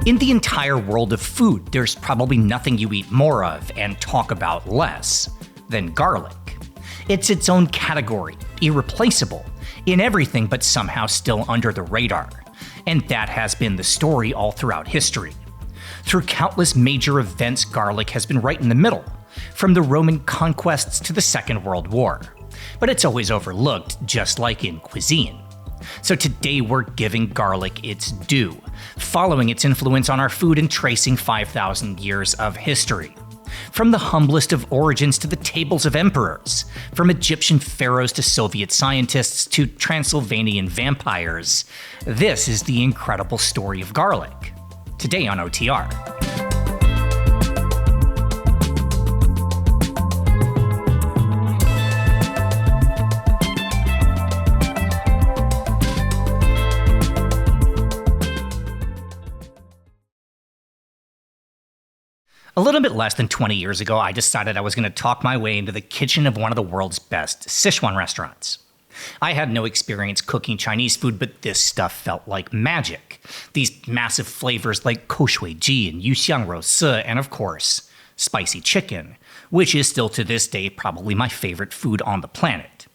In the entire world of food, there's probably nothing you eat more of and talk about less than garlic. It's its own category, irreplaceable, in everything but somehow still under the radar. And that has been the story all throughout history. Through countless major events, garlic has been right in the middle, from the Roman conquests to the Second World War. But it's always overlooked, just like in cuisine. So today we're giving garlic its due, following its influence on our food and tracing 5,000 years of history. From the humblest of origins to the tables of emperors, from Egyptian pharaohs to Soviet scientists to Transylvanian vampires, this is the incredible story of garlic. Today on OTR. A little bit less than 20 years ago, I decided I was going to talk my way into the kitchen of one of the world's best Sichuan restaurants. I had no experience cooking Chinese food, but this stuff felt like magic. These massive flavors like koushui and yuxiang rosi, and of course, spicy chicken, which is still to this day probably my favorite food on the planet.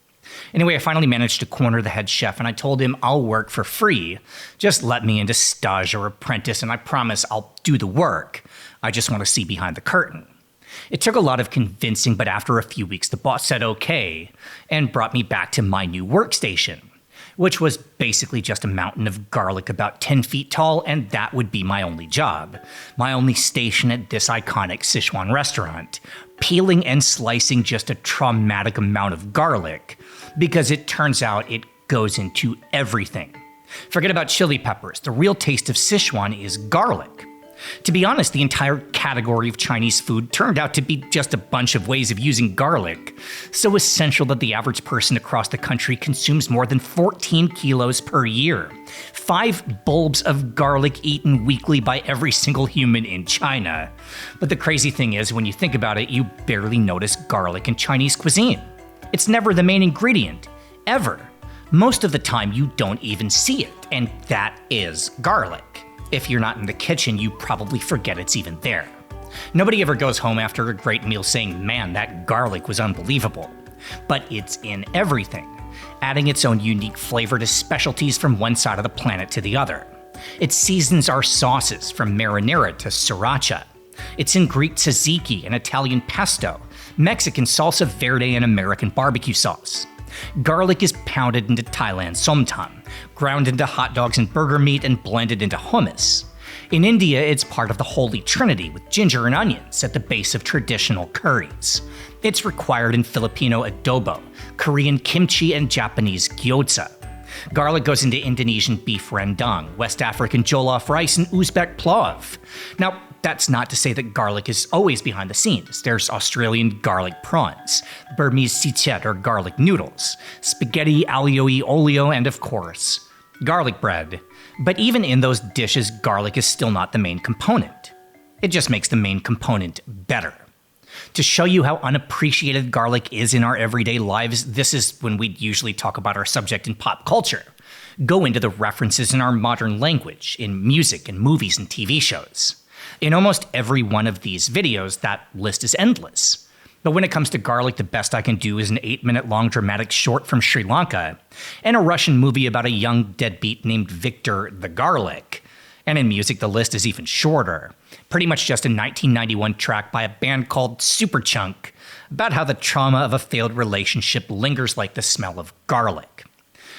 Anyway, I finally managed to corner the head chef and I told him I'll work for free. Just let me into stage or apprentice and I promise I'll do the work. I just want to see behind the curtain. It took a lot of convincing, but after a few weeks the boss said okay and brought me back to my new workstation, which was basically just a mountain of garlic about 10 feet tall, and that would be my only job, my only station at this iconic Sichuan restaurant, peeling and slicing just a traumatic amount of garlic, because it turns out it goes into everything. Forget about chili peppers, the real taste of Sichuan is garlic. To be honest, the entire category of Chinese food turned out to be just a bunch of ways of using garlic, so essential that the average person across the country consumes more than 14 kilos per year. 5 bulbs of garlic eaten weekly by every single human in China. But the crazy thing is, when you think about it, you barely notice garlic in Chinese cuisine. It's never the main ingredient, ever. Most of the time you don't even see it, and that is garlic. If you're not in the kitchen, you probably forget it's even there. Nobody ever goes home after a great meal saying, man, that garlic was unbelievable. But it's in everything, adding its own unique flavor to specialties from one side of the planet to the other. It seasons our sauces from marinara to sriracha. It's in Greek tzatziki and Italian pesto, Mexican salsa verde and American barbecue sauce. Garlic is pounded into Thai Som Tam, ground into hot dogs and burger meat, and blended into hummus. In India, it's part of the Holy Trinity with ginger and onions at the base of traditional curries. It's required in Filipino adobo, Korean kimchi, and Japanese gyoza. Garlic goes into Indonesian beef rendang, West African jollof rice, and Uzbek plov. Now, that's not to say that garlic is always behind the scenes. There's Australian garlic prawns, Burmese sichet or garlic noodles, spaghetti aglio e olio, and of course, garlic bread. But even in those dishes, garlic is still not the main component. It just makes the main component better. To show you how unappreciated garlic is in our everyday lives, this is when we'd usually talk about our subject in pop culture. Go into the references in our modern language, in music and movies and TV shows. In almost every one of these videos, that list is endless. But when it comes to garlic, the best I can do is an 8-minute-long dramatic short from Sri Lanka, and a Russian movie about a young deadbeat named Victor the Garlic. And in music, the list is even shorter. Pretty much just a 1991 track by a band called Superchunk, about how the trauma of a failed relationship lingers like the smell of garlic.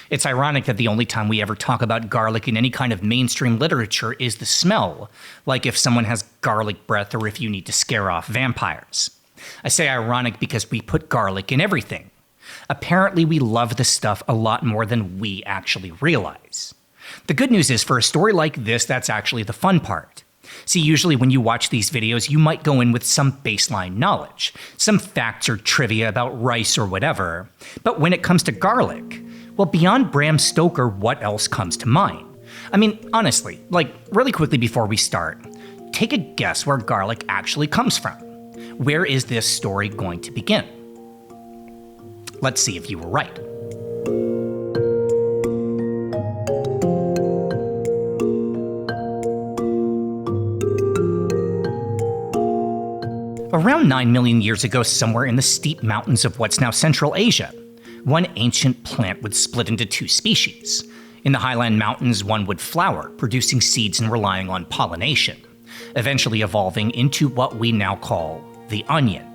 It's ironic that the only time we ever talk about garlic in any kind of mainstream literature is the smell, like if someone has garlic breath or if you need to scare off vampires. I say ironic because we put garlic in everything. Apparently we love the stuff a lot more than we actually realize. The good news is, for a story like this, that's actually the fun part. See, usually when you watch these videos, you might go in with some baseline knowledge, some facts or trivia about rice or whatever. But when it comes to garlic, well, beyond Bram Stoker, what else comes to mind? I mean, honestly, really quickly before we start, take a guess where garlic actually comes from. Where is this story going to begin? Let's see if you were right. Around 9 million years ago, somewhere in the steep mountains of what's now Central Asia, one ancient plant would split into two species. In the highland mountains, one would flower, producing seeds and relying on pollination, eventually evolving into what we now call the onion.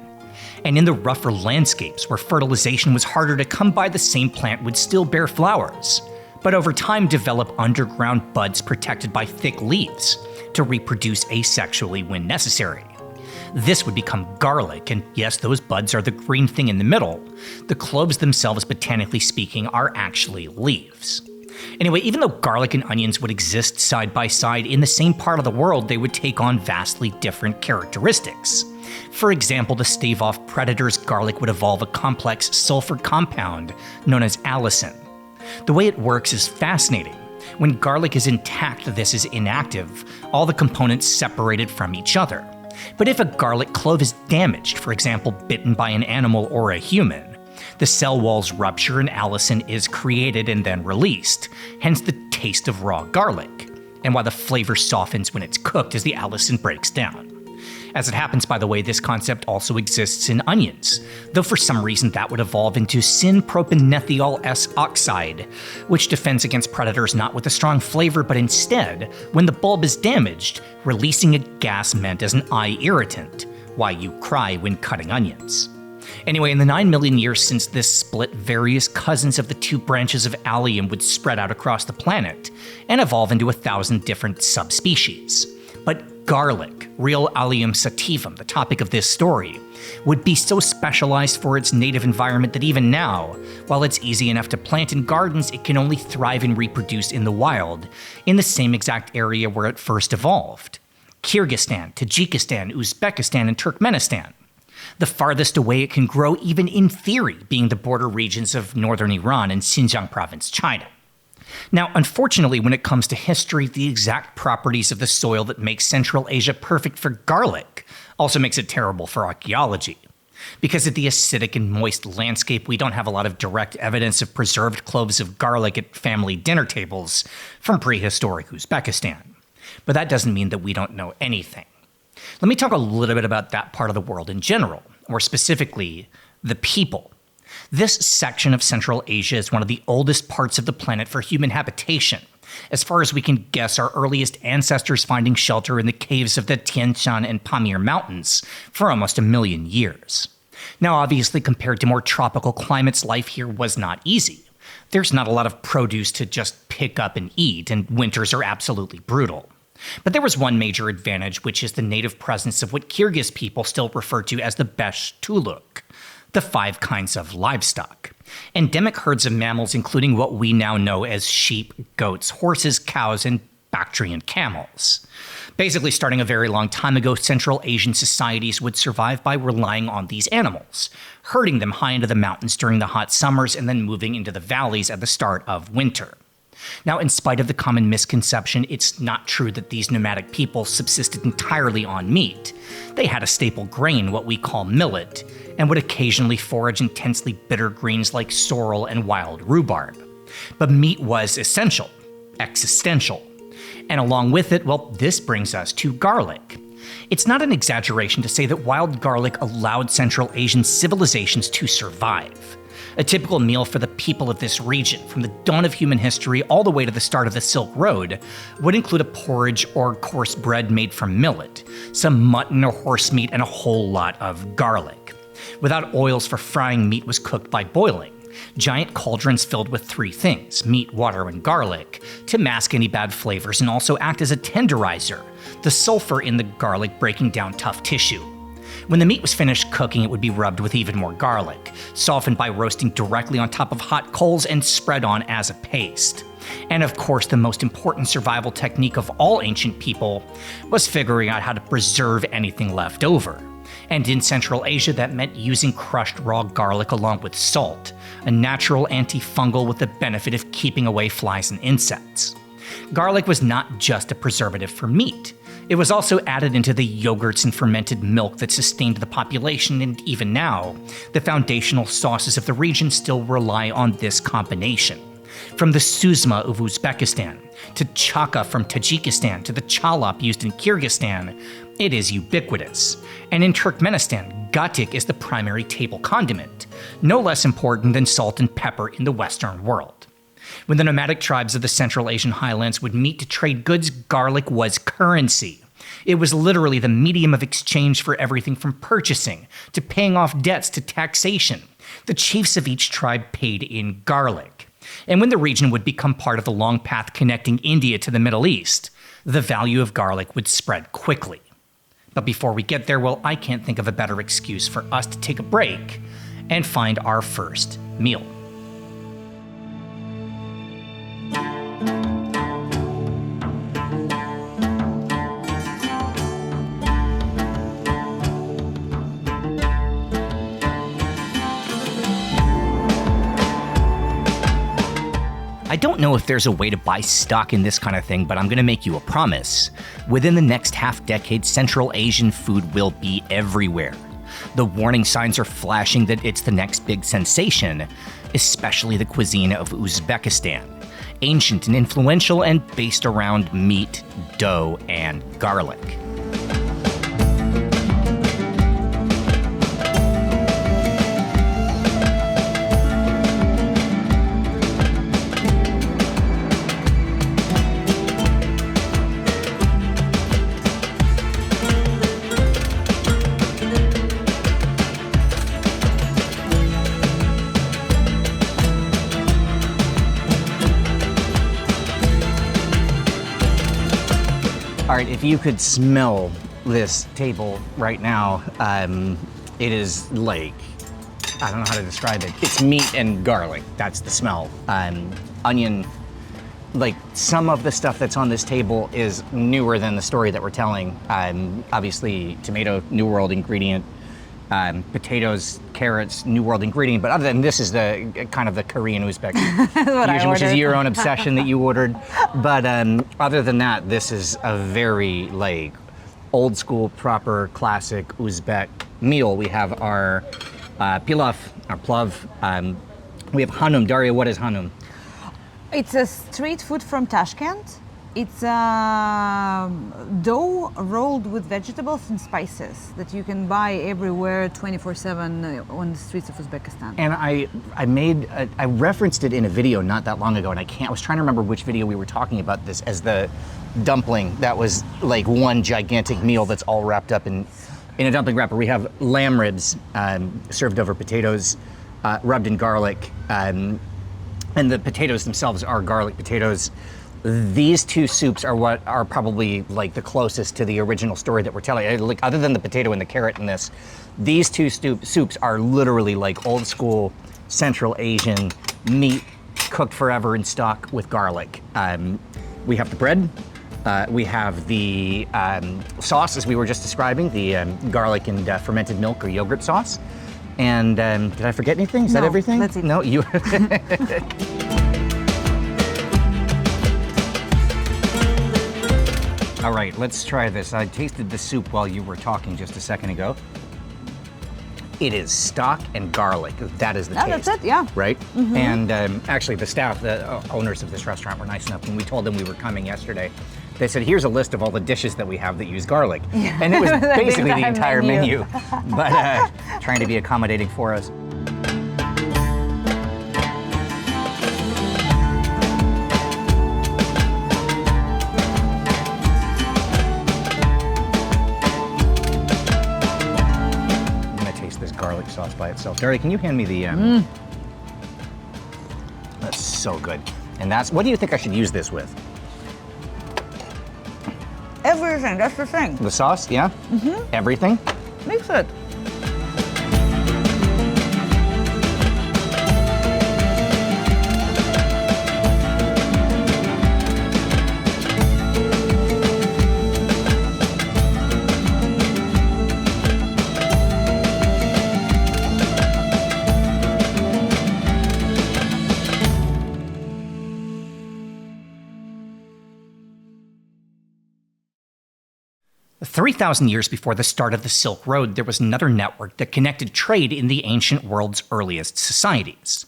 And in the rougher landscapes where fertilization was harder to come by, the same plant would still bear flowers, but over time develop underground buds protected by thick leaves to reproduce asexually when necessary. This would become garlic, and yes, those buds are the green thing in the middle. The cloves themselves, botanically speaking, are actually leaves. Anyway, even though garlic and onions would exist side by side in the same part of the world, they would take on vastly different characteristics. For example, to stave off predators, garlic would evolve a complex sulfur compound known as allicin. The way it works is fascinating. When garlic is intact, this is inactive, all the components separated from each other. But if a garlic clove is damaged, for example, bitten by an animal or a human, the cell walls rupture and allicin is created and then released, hence the taste of raw garlic, and why the flavor softens when it's cooked as the allicin breaks down. As it happens, by the way, this concept also exists in onions, though for some reason that would evolve into syn-propanethiol S-oxide, which defends against predators not with a strong flavor, but instead, when the bulb is damaged, releasing a gas meant as an eye irritant, why you cry when cutting onions. Anyway, in the 9 million years since this split, various cousins of the two branches of Allium would spread out across the planet and evolve into 1,000 different subspecies. But garlic, real Allium sativum, the topic of this story, would be so specialized for its native environment that even now, while it's easy enough to plant in gardens, it can only thrive and reproduce in the wild, in the same exact area where it first evolved. Kyrgyzstan, Tajikistan, Uzbekistan, and Turkmenistan. The farthest away it can grow, even in theory, being the border regions of northern Iran and Xinjiang province, China. Now, unfortunately, when it comes to history, the exact properties of the soil that makes Central Asia perfect for garlic also makes it terrible for archaeology. Because of the acidic and moist landscape, we don't have a lot of direct evidence of preserved cloves of garlic at family dinner tables from prehistoric Uzbekistan. But that doesn't mean that we don't know anything. Let me talk a little bit about that part of the world in general, or specifically, the people. This section of Central Asia is one of the oldest parts of the planet for human habitation. As far as we can guess, our earliest ancestors finding shelter in the caves of the Tian Shan and Pamir Mountains for almost 1 million years. Now, obviously, compared to more tropical climates, life here was not easy. There's not a lot of produce to just pick up and eat, and winters are absolutely brutal. But there was one major advantage, which is the native presence of what Kyrgyz people still refer to as the Besh Tuluk, the 5 kinds of livestock. Endemic herds of mammals, including what we now know as sheep, goats, horses, cows, and Bactrian camels. Basically, starting a very long time ago, Central Asian societies would survive by relying on these animals, herding them high into the mountains during the hot summers and then moving into the valleys at the start of winter. Now, in spite of the common misconception, it's not true that these nomadic people subsisted entirely on meat. They had a staple grain, what we call millet, and would occasionally forage intensely bitter greens like sorrel and wild rhubarb. But meat was essential, existential. And along with it, well, this brings us to garlic. It's not an exaggeration to say that wild garlic allowed Central Asian civilizations to survive. A typical meal for the people of this region, from the dawn of human history all the way to the start of the Silk Road, would include a porridge or coarse bread made from millet, some mutton or horse meat, and a whole lot of garlic. Without oils for frying, meat was cooked by boiling. Giant cauldrons filled with 3 things, meat, water, and garlic, to mask any bad flavors and also act as a tenderizer, the sulfur in the garlic breaking down tough tissue. When the meat was finished cooking, it would be rubbed with even more garlic, softened by roasting directly on top of hot coals and spread on as a paste. And of course, the most important survival technique of all ancient people was figuring out how to preserve anything left over. And in Central Asia, that meant using crushed raw garlic along with salt, a natural antifungal with the benefit of keeping away flies and insects. Garlic was not just a preservative for meat. It was also added into the yogurts and fermented milk that sustained the population, and even now, the foundational sauces of the region still rely on this combination. From the suzma of Uzbekistan, to chaka from Tajikistan, to the chalap used in Kyrgyzstan, it is ubiquitous. And in Turkmenistan, gatik is the primary table condiment, no less important than salt and pepper in the Western world. When the nomadic tribes of the Central Asian highlands would meet to trade goods, garlic was currency. It was literally the medium of exchange for everything from purchasing, to paying off debts, to taxation. The chiefs of each tribe paid in garlic. And when the region would become part of the long path connecting India to the Middle East, the value of garlic would spread quickly. But before we get there, well, I can't think of a better excuse for us to take a break and find our first meal. I don't know if there's a way to buy stock in this kind of thing, but I'm going to make you a promise. Within the next half-decade, Central Asian food will be everywhere. The warning signs are flashing that it's the next big sensation, especially the cuisine of Uzbekistan. Ancient and influential and based around meat, dough, and garlic. All right, if you could smell this table right now, it is like, I don't know how to describe it. It's meat and garlic, that's the smell. Onion, like some of the stuff that's on this table is newer than the story that we're telling. Obviously, tomato, New World ingredient. Potatoes, carrots, New World ingredient, but other than this is the kind of the Korean Uzbek fusion, which is your own obsession that you ordered. But other than that, this is a very like old school, proper, classic Uzbek meal. We have our pilaf, our plav. We have hanum. Daria, what is hanum? It's a street food from Tashkent. It's dough rolled with vegetables and spices that you can buy everywhere 24/7 on the streets of Uzbekistan. And I referenced it in a video not that long ago, and I was trying to remember which video we were talking about this as the dumpling that was like one gigantic meal that's all wrapped up in a dumpling wrapper. We have lamb ribs served over potatoes, rubbed in garlic, and the potatoes themselves are garlic potatoes. These two soups are what are probably like the closest to the original story that we're telling. Like, other than the potato and the carrot in this, these two soups are literally like old school Central Asian meat cooked forever in stock with garlic. We have the bread. We have the sauce, as we were just describing, the garlic and fermented milk or yogurt sauce. And did I forget anything? Is that everything? That's it. No, you. All right, let's try this. I tasted the soup while you were talking just a second ago. It is stock and garlic. That is the taste. That's it, yeah. Right? Mm-hmm. And actually the staff, the owners of this restaurant were nice enough. When we told them we were coming yesterday, they said, here's a list of all the dishes that we have that use garlic. Yeah. And it was basically the entire menu. But trying to be accommodating for us. Garlic sauce by itself. Daria, can you hand me the... That's so good. And what do you think I should use this with? Everything, that's the thing. The sauce, yeah? Mm-hmm. Everything? Mix it. Three 3,000 years before the start of the Silk Road, there was another network that connected trade in the ancient world's earliest societies.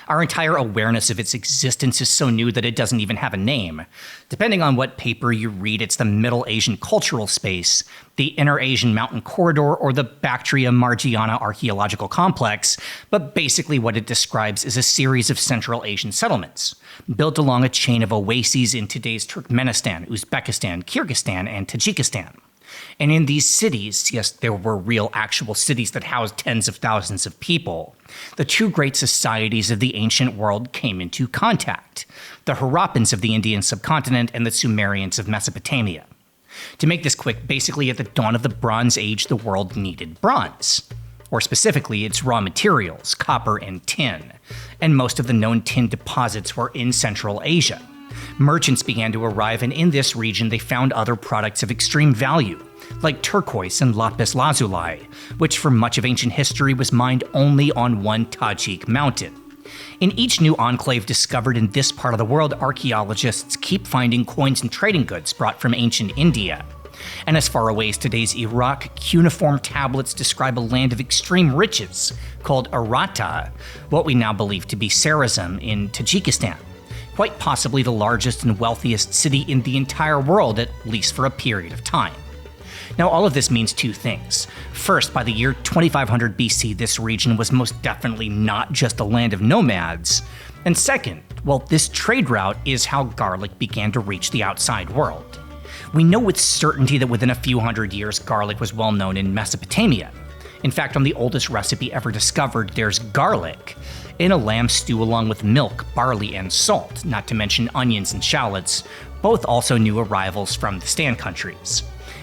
Our entire awareness of its existence is so new that it doesn't even have a name. Depending on what paper you read, it's the Middle Asian cultural space, the Inner Asian mountain corridor, or the Bactria Margiana archaeological complex, but basically what it describes is a series of Central Asian settlements, built along a chain of oases in today's Turkmenistan, Uzbekistan, Kyrgyzstan, and Tajikistan. And in these cities, yes, there were real actual cities that housed tens of thousands of people, the two great societies of the ancient world came into contact, the Harappans of the Indian subcontinent and the Sumerians of Mesopotamia. To make this quick, basically at the dawn of the Bronze Age, the world needed bronze, or specifically its raw materials, copper and tin, and most of the known tin deposits were in Central Asia. Merchants began to arrive, and in this region they found other products of extreme value, like turquoise and lapis lazuli, which for much of ancient history was mined only on one Tajik mountain. In each new enclave discovered in this part of the world, archaeologists keep finding coins and trading goods brought from ancient India. And as far away as today's Iraq, cuneiform tablets describe a land of extreme riches called Arata, what we now believe to be Sarazm in Tajikistan, quite possibly the largest and wealthiest city in the entire world, at least for a period of time. Now, all of this means two things. First, by the year 2500 BC, this region was most definitely not just a land of nomads. And second, well, this trade route is how garlic began to reach the outside world. We know with certainty that within a few hundred years, garlic was well known in Mesopotamia. In fact, on the oldest recipe ever discovered, there's garlic in a lamb stew along with milk, barley, and salt, not to mention onions and shallots, both also new arrivals from the Stan countries.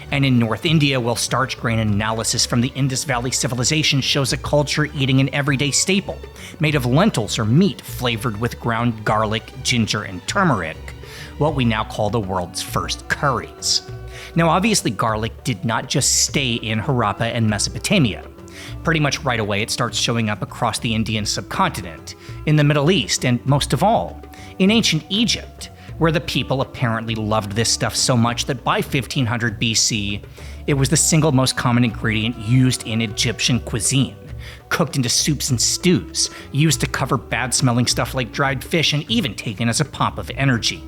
And in North India, well, starch grain analysis from the Indus Valley civilization shows a culture eating an everyday staple, made of lentils or meat flavored with ground garlic, ginger, and turmeric, what we now call the world's first curries. Now, obviously, garlic did not just stay in Harappa and Mesopotamia. Pretty much right away, it starts showing up across the Indian subcontinent, in the Middle East, and most of all, in ancient Egypt, where the people apparently loved this stuff so much that by 1500 BC, it was the single most common ingredient used in Egyptian cuisine, cooked into soups and stews, used to cover bad-smelling stuff like dried fish, and even taken as a pop of energy.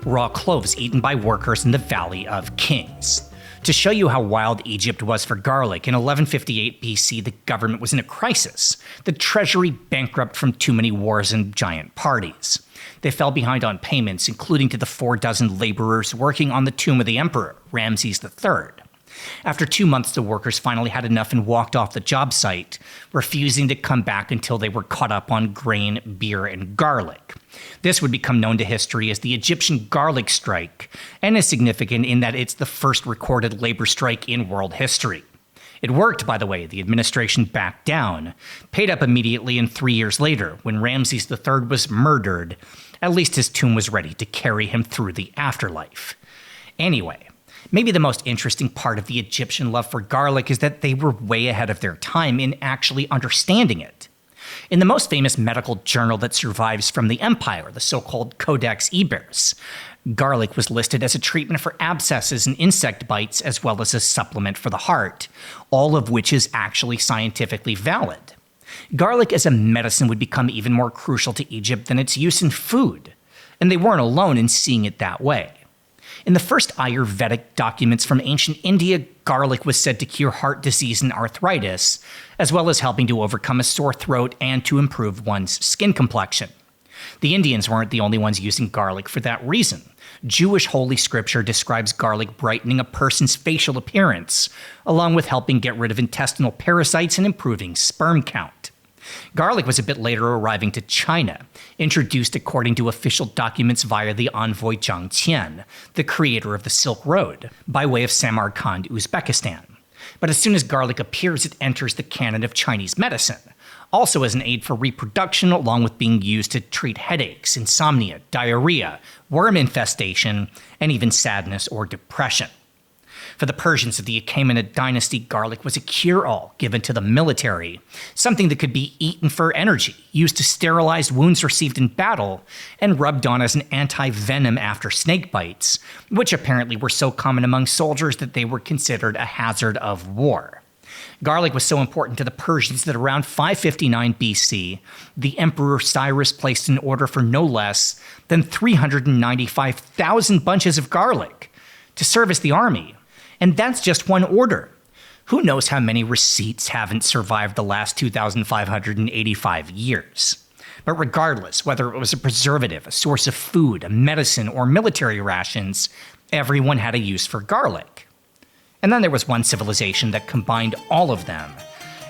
Raw cloves eaten by workers in the Valley of Kings. To show you how wild Egypt was for garlic, in 1158 BC, the government was in a crisis, the treasury bankrupt from too many wars and giant parties. They fell behind on payments, including to the 4 dozen laborers working on the tomb of the emperor, Ramses III. After 2 months, the workers finally had enough and walked off the job site, refusing to come back until they were caught up on grain, beer, and garlic. This would become known to history as the Egyptian garlic strike, and is significant in that it's the first recorded labor strike in world history. It worked, by the way. The administration backed down, paid up immediately, and 3 years later, when Ramses III was murdered, at least his tomb was ready to carry him through the afterlife. Anyway, maybe the most interesting part of the Egyptian love for garlic is that they were way ahead of their time in actually understanding it. In the most famous medical journal that survives from the empire, the so-called Codex Iberis, garlic was listed as a treatment for abscesses and insect bites, as well as a supplement for the heart, all of which is actually scientifically valid. Garlic as a medicine would become even more crucial to Egypt than its use in food, and they weren't alone in seeing it that way. In the first Ayurvedic documents from ancient India, garlic was said to cure heart disease and arthritis, as well as helping to overcome a sore throat and to improve one's skin complexion. The Indians weren't the only ones using garlic for that reason. Jewish Holy Scripture describes garlic brightening a person's facial appearance, along with helping get rid of intestinal parasites and improving sperm count. Garlic was a bit later arriving to China, introduced according to official documents via the envoy Zhang Qian, the creator of the Silk Road, by way of Samarkand, Uzbekistan. But as soon as garlic appears, it enters the canon of Chinese medicine, also as an aid for reproduction, along with being used to treat headaches, insomnia, diarrhea, worm infestation, and even sadness or depression. For the Persians of the Achaemenid dynasty, garlic was a cure-all given to the military, something that could be eaten for energy, used to sterilize wounds received in battle, and rubbed on as an anti-venom after snake bites, which apparently were so common among soldiers that they were considered a hazard of war. Garlic was so important to the Persians that around 559 BC, the Emperor Cyrus placed an order for no less than 395,000 bunches of garlic to service the army. And that's just one order. Who knows how many receipts haven't survived the last 2,585 years? But regardless, whether it was a preservative, a source of food, a medicine, or military rations, everyone had a use for garlic. And then there was one civilization that combined all of them.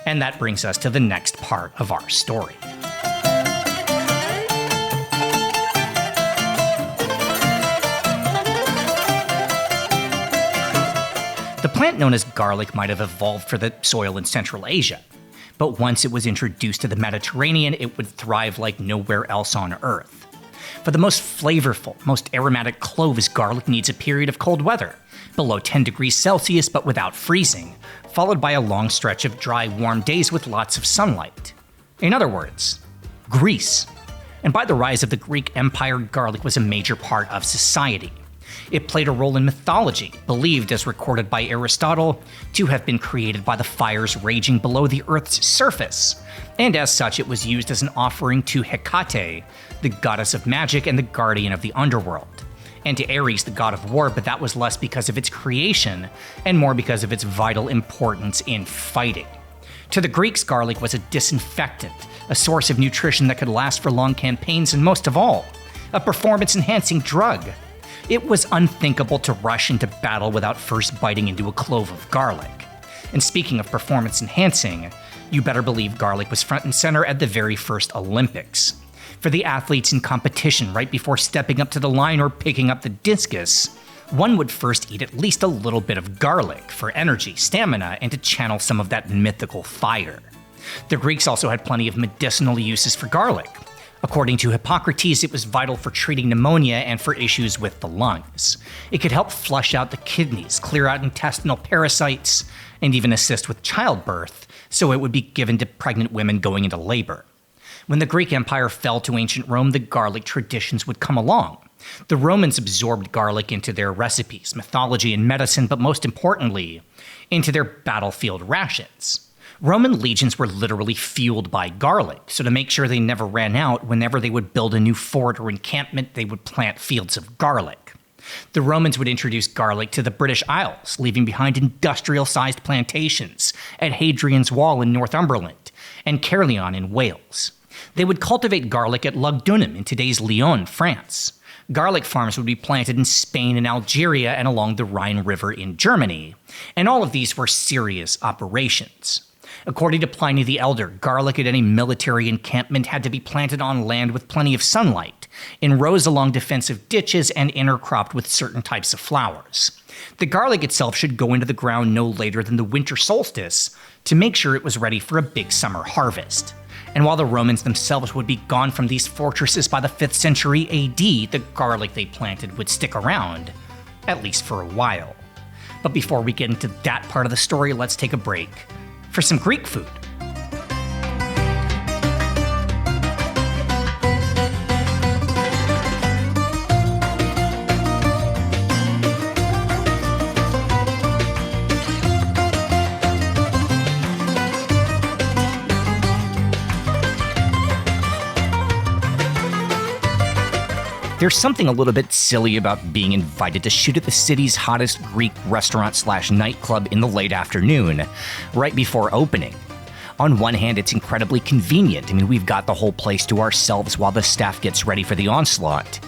And that brings us to the next part of our story. The plant known as garlic might have evolved for the soil in Central Asia. But once it was introduced to the Mediterranean, it would thrive like nowhere else on Earth. For the most flavorful, most aromatic cloves, garlic needs a period of cold weather, below 10 degrees Celsius but without freezing, followed by a long stretch of dry, warm days with lots of sunlight. In other words, Greece. And by the rise of the Greek Empire, garlic was a major part of society. It played a role in mythology, believed, as recorded by Aristotle, to have been created by the fires raging below the Earth's surface, and as such it was used as an offering to Hecate, the goddess of magic and the guardian of the underworld, and to Ares, the god of war, but that was less because of its creation and more because of its vital importance in fighting. To the Greeks, garlic was a disinfectant, a source of nutrition that could last for long campaigns, and most of all, a performance-enhancing drug. It was unthinkable to rush into battle without first biting into a clove of garlic. And speaking of performance enhancing, you better believe garlic was front and center at the very first Olympics. For the athletes in competition, right before stepping up to the line or picking up the discus, one would first eat at least a little bit of garlic for energy, stamina, and to channel some of that mythical fire. The Greeks also had plenty of medicinal uses for garlic. According to Hippocrates, it was vital for treating pneumonia and for issues with the lungs. It could help flush out the kidneys, clear out intestinal parasites, and even assist with childbirth, so it would be given to pregnant women going into labor. When the Greek Empire fell to ancient Rome, the garlic traditions would come along. The Romans absorbed garlic into their recipes, mythology, and medicine, but most importantly, into their battlefield rations. Roman legions were literally fueled by garlic, so to make sure they never ran out, whenever they would build a new fort or encampment, they would plant fields of garlic. The Romans would introduce garlic to the British Isles, leaving behind industrial-sized plantations at Hadrian's Wall in Northumberland and Caerleon in Wales. They would cultivate garlic at Lugdunum in today's Lyon, France. Garlic farms would be planted in Spain and Algeria and along the Rhine River in Germany, and all of these were serious operations. According to Pliny the Elder, garlic at any military encampment had to be planted on land with plenty of sunlight, in rows along defensive ditches, and intercropped with certain types of flowers. The garlic itself should go into the ground no later than the winter solstice to make sure it was ready for a big summer harvest. And while the Romans themselves would be gone from these fortresses by the 5th century AD, the garlic they planted would stick around, at least for a while. But before we get into that part of the story, let's take a break for some Greek food. There's something a little bit silly about being invited to shoot at the city's hottest Greek restaurant/nightclub in the late afternoon, right before opening. On one hand, it's incredibly convenient. We've got the whole place to ourselves while the staff gets ready for the onslaught.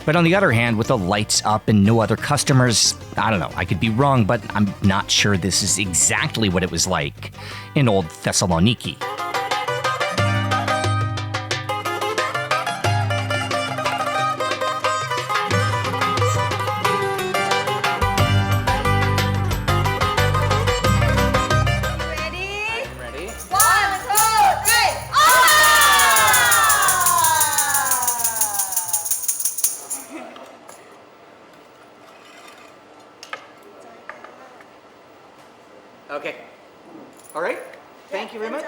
But on the other hand, with the lights up and no other customers, I don't know, I could be wrong, but I'm not sure this is exactly what it was like in old Thessaloniki. Okay. All right. Thank you very much.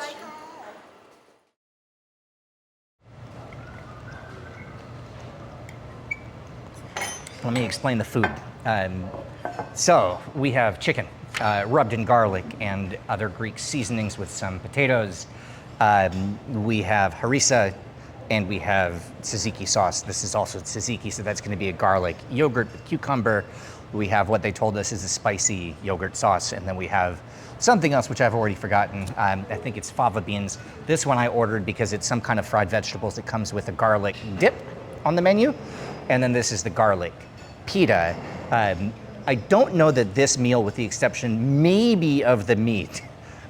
Let me explain the food. So we have chicken, rubbed in garlic and other Greek seasonings with some potatoes. We have harissa, and we have tzatziki sauce. This is also tzatziki, so that's going to be a garlic yogurt with cucumber. We have what they told us is a spicy yogurt sauce, and then we have something else which I've already forgotten. I think it's fava beans. This one I ordered because it's some kind of fried vegetables that comes with a garlic dip on the menu. And then this is the garlic pita. I don't know that this meal, with the exception maybe of the meat,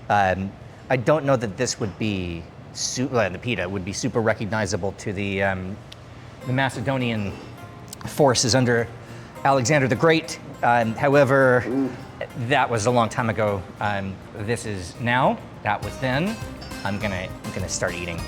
I don't know that this would be, the pita would be super recognizable to the Macedonian forces under Alexander the Great. However, that was a long time ago. This is now, that was then. I'm gonna start eating.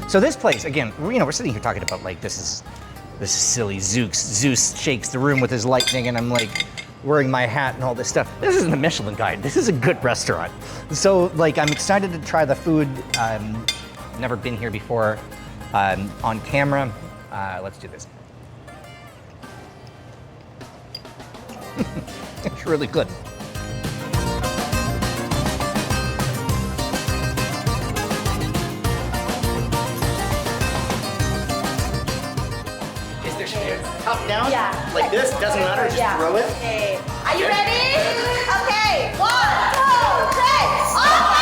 So this place, again, we're sitting here talking about like this is silly. Zeus shakes the room with his lightning, and I'm like wearing my hat and all this stuff. This isn't a Michelin guide. This is a good restaurant. So like I'm excited to try the food. Never been here before on camera. Let's do this. It's really good. Top down? Yeah. Like this? Doesn't matter, just throw it? Okay. Are you ready? Okay. 1, 2, 3. Open!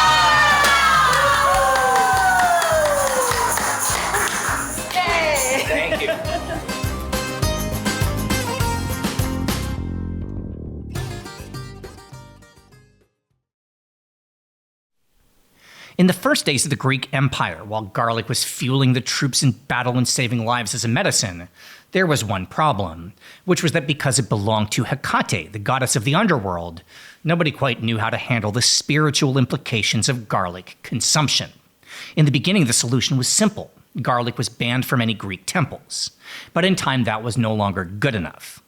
Yay! Thank you. In the first days of the Greek Empire, while garlic was fueling the troops in battle and saving lives as a medicine, there was one problem, which was that because it belonged to Hecate, the goddess of the underworld, nobody quite knew how to handle the spiritual implications of garlic consumption. In the beginning, the solution was simple. Garlic was banned from many Greek temples. But in time, that was no longer good enough.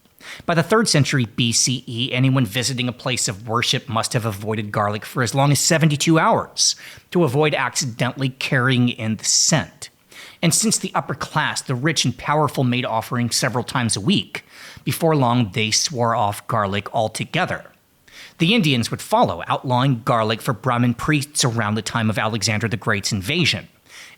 By the 3rd century BCE, anyone visiting a place of worship must have avoided garlic for as long as 72 hours to avoid accidentally carrying in the scent. And since the upper class, the rich and powerful, made offerings several times a week, before long they swore off garlic altogether. The Indians would follow, outlawing garlic for Brahmin priests around the time of Alexander the Great's invasion.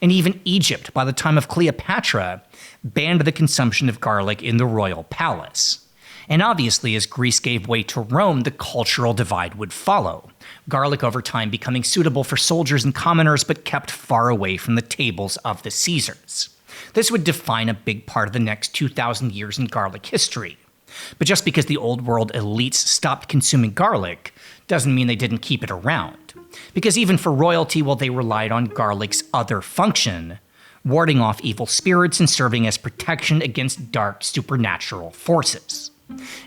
And even Egypt, by the time of Cleopatra, banned the consumption of garlic in the royal palace. And obviously, as Greece gave way to Rome, the cultural divide would follow. Garlic over time becoming suitable for soldiers and commoners, but kept far away from the tables of the Caesars. This would define a big part of the next 2,000 years in garlic history. But just because the old world elites stopped consuming garlic doesn't mean they didn't keep it around. Because even for royalty, while they relied on garlic's other function, warding off evil spirits and serving as protection against dark supernatural forces.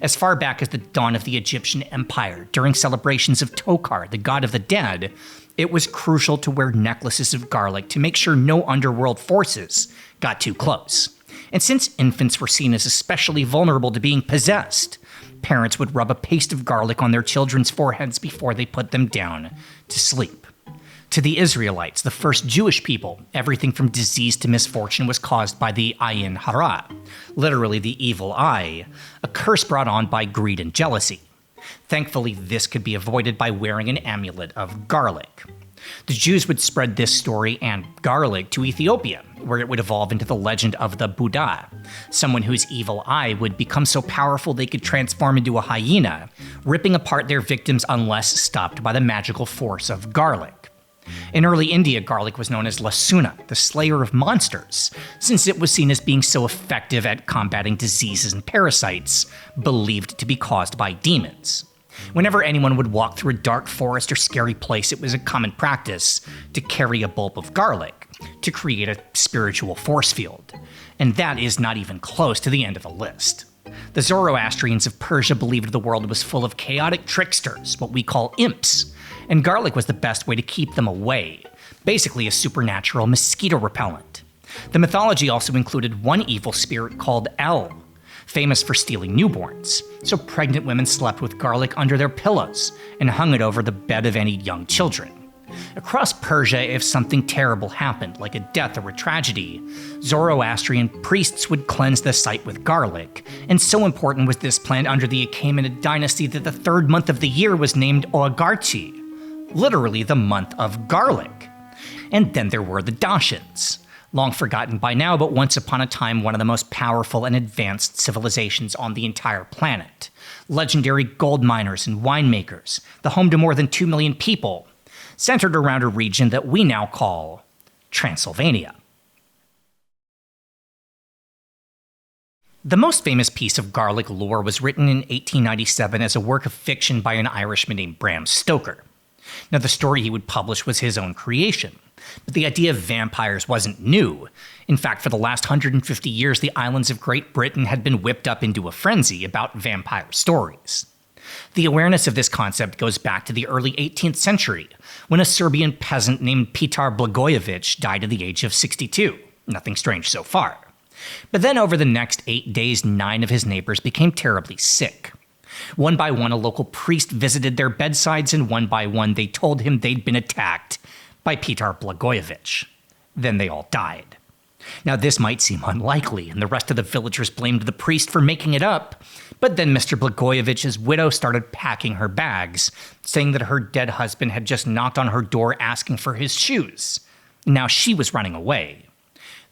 As far back as the dawn of the Egyptian Empire, during celebrations of Tokar, the god of the dead, it was crucial to wear necklaces of garlic to make sure no underworld forces got too close. And since infants were seen as especially vulnerable to being possessed, parents would rub a paste of garlic on their children's foreheads before they put them down to sleep. To the Israelites, the first Jewish people, everything from disease to misfortune was caused by the ayin hara, literally the evil eye, a curse brought on by greed and jealousy. Thankfully, this could be avoided by wearing an amulet of garlic. The Jews would spread this story and garlic to Ethiopia, where it would evolve into the legend of the Buddha, someone whose evil eye would become so powerful they could transform into a hyena, ripping apart their victims unless stopped by the magical force of garlic. In early India, garlic was known as Lasuna, the slayer of monsters, since it was seen as being so effective at combating diseases and parasites believed to be caused by demons. Whenever anyone would walk through a dark forest or scary place, it was a common practice to carry a bulb of garlic to create a spiritual force field. And that is not even close to the end of the list. The Zoroastrians of Persia believed the world was full of chaotic tricksters, what we call imps, and garlic was the best way to keep them away, basically a supernatural mosquito repellent. The mythology also included one evil spirit called El, famous for stealing newborns, so pregnant women slept with garlic under their pillows and hung it over the bed of any young children. Across Persia, if something terrible happened, like a death or a tragedy, Zoroastrian priests would cleanse the site with garlic, and so important was this plant under the Achaemenid dynasty that the third month of the year was named Oagarchi, literally the month of garlic. And then there were the Dacians, long forgotten by now, but once upon a time one of the most powerful and advanced civilizations on the entire planet. Legendary gold miners and winemakers, the home to more than 2 million people, centered around a region that we now call Transylvania. The most famous piece of garlic lore was written in 1897 as a work of fiction by an Irishman named Bram Stoker. Now, the story he would publish was his own creation, but the idea of vampires wasn't new. In fact, for the last 150 years, the islands of Great Britain had been whipped up into a frenzy about vampire stories. The awareness of this concept goes back to the early 18th century, when a Serbian peasant named Petar Blagojevic died at the age of 62. Nothing strange so far. But then over the next 8 days, 9 of his neighbors became terribly sick. One by one, a local priest visited their bedsides, and one by one, they told him they'd been attacked by Petar Blagojevic. Then they all died. Now, this might seem unlikely, and the rest of the villagers blamed the priest for making it up, but then Mr. Blagojevic's widow started packing her bags, saying that her dead husband had just knocked on her door asking for his shoes. Now she was running away.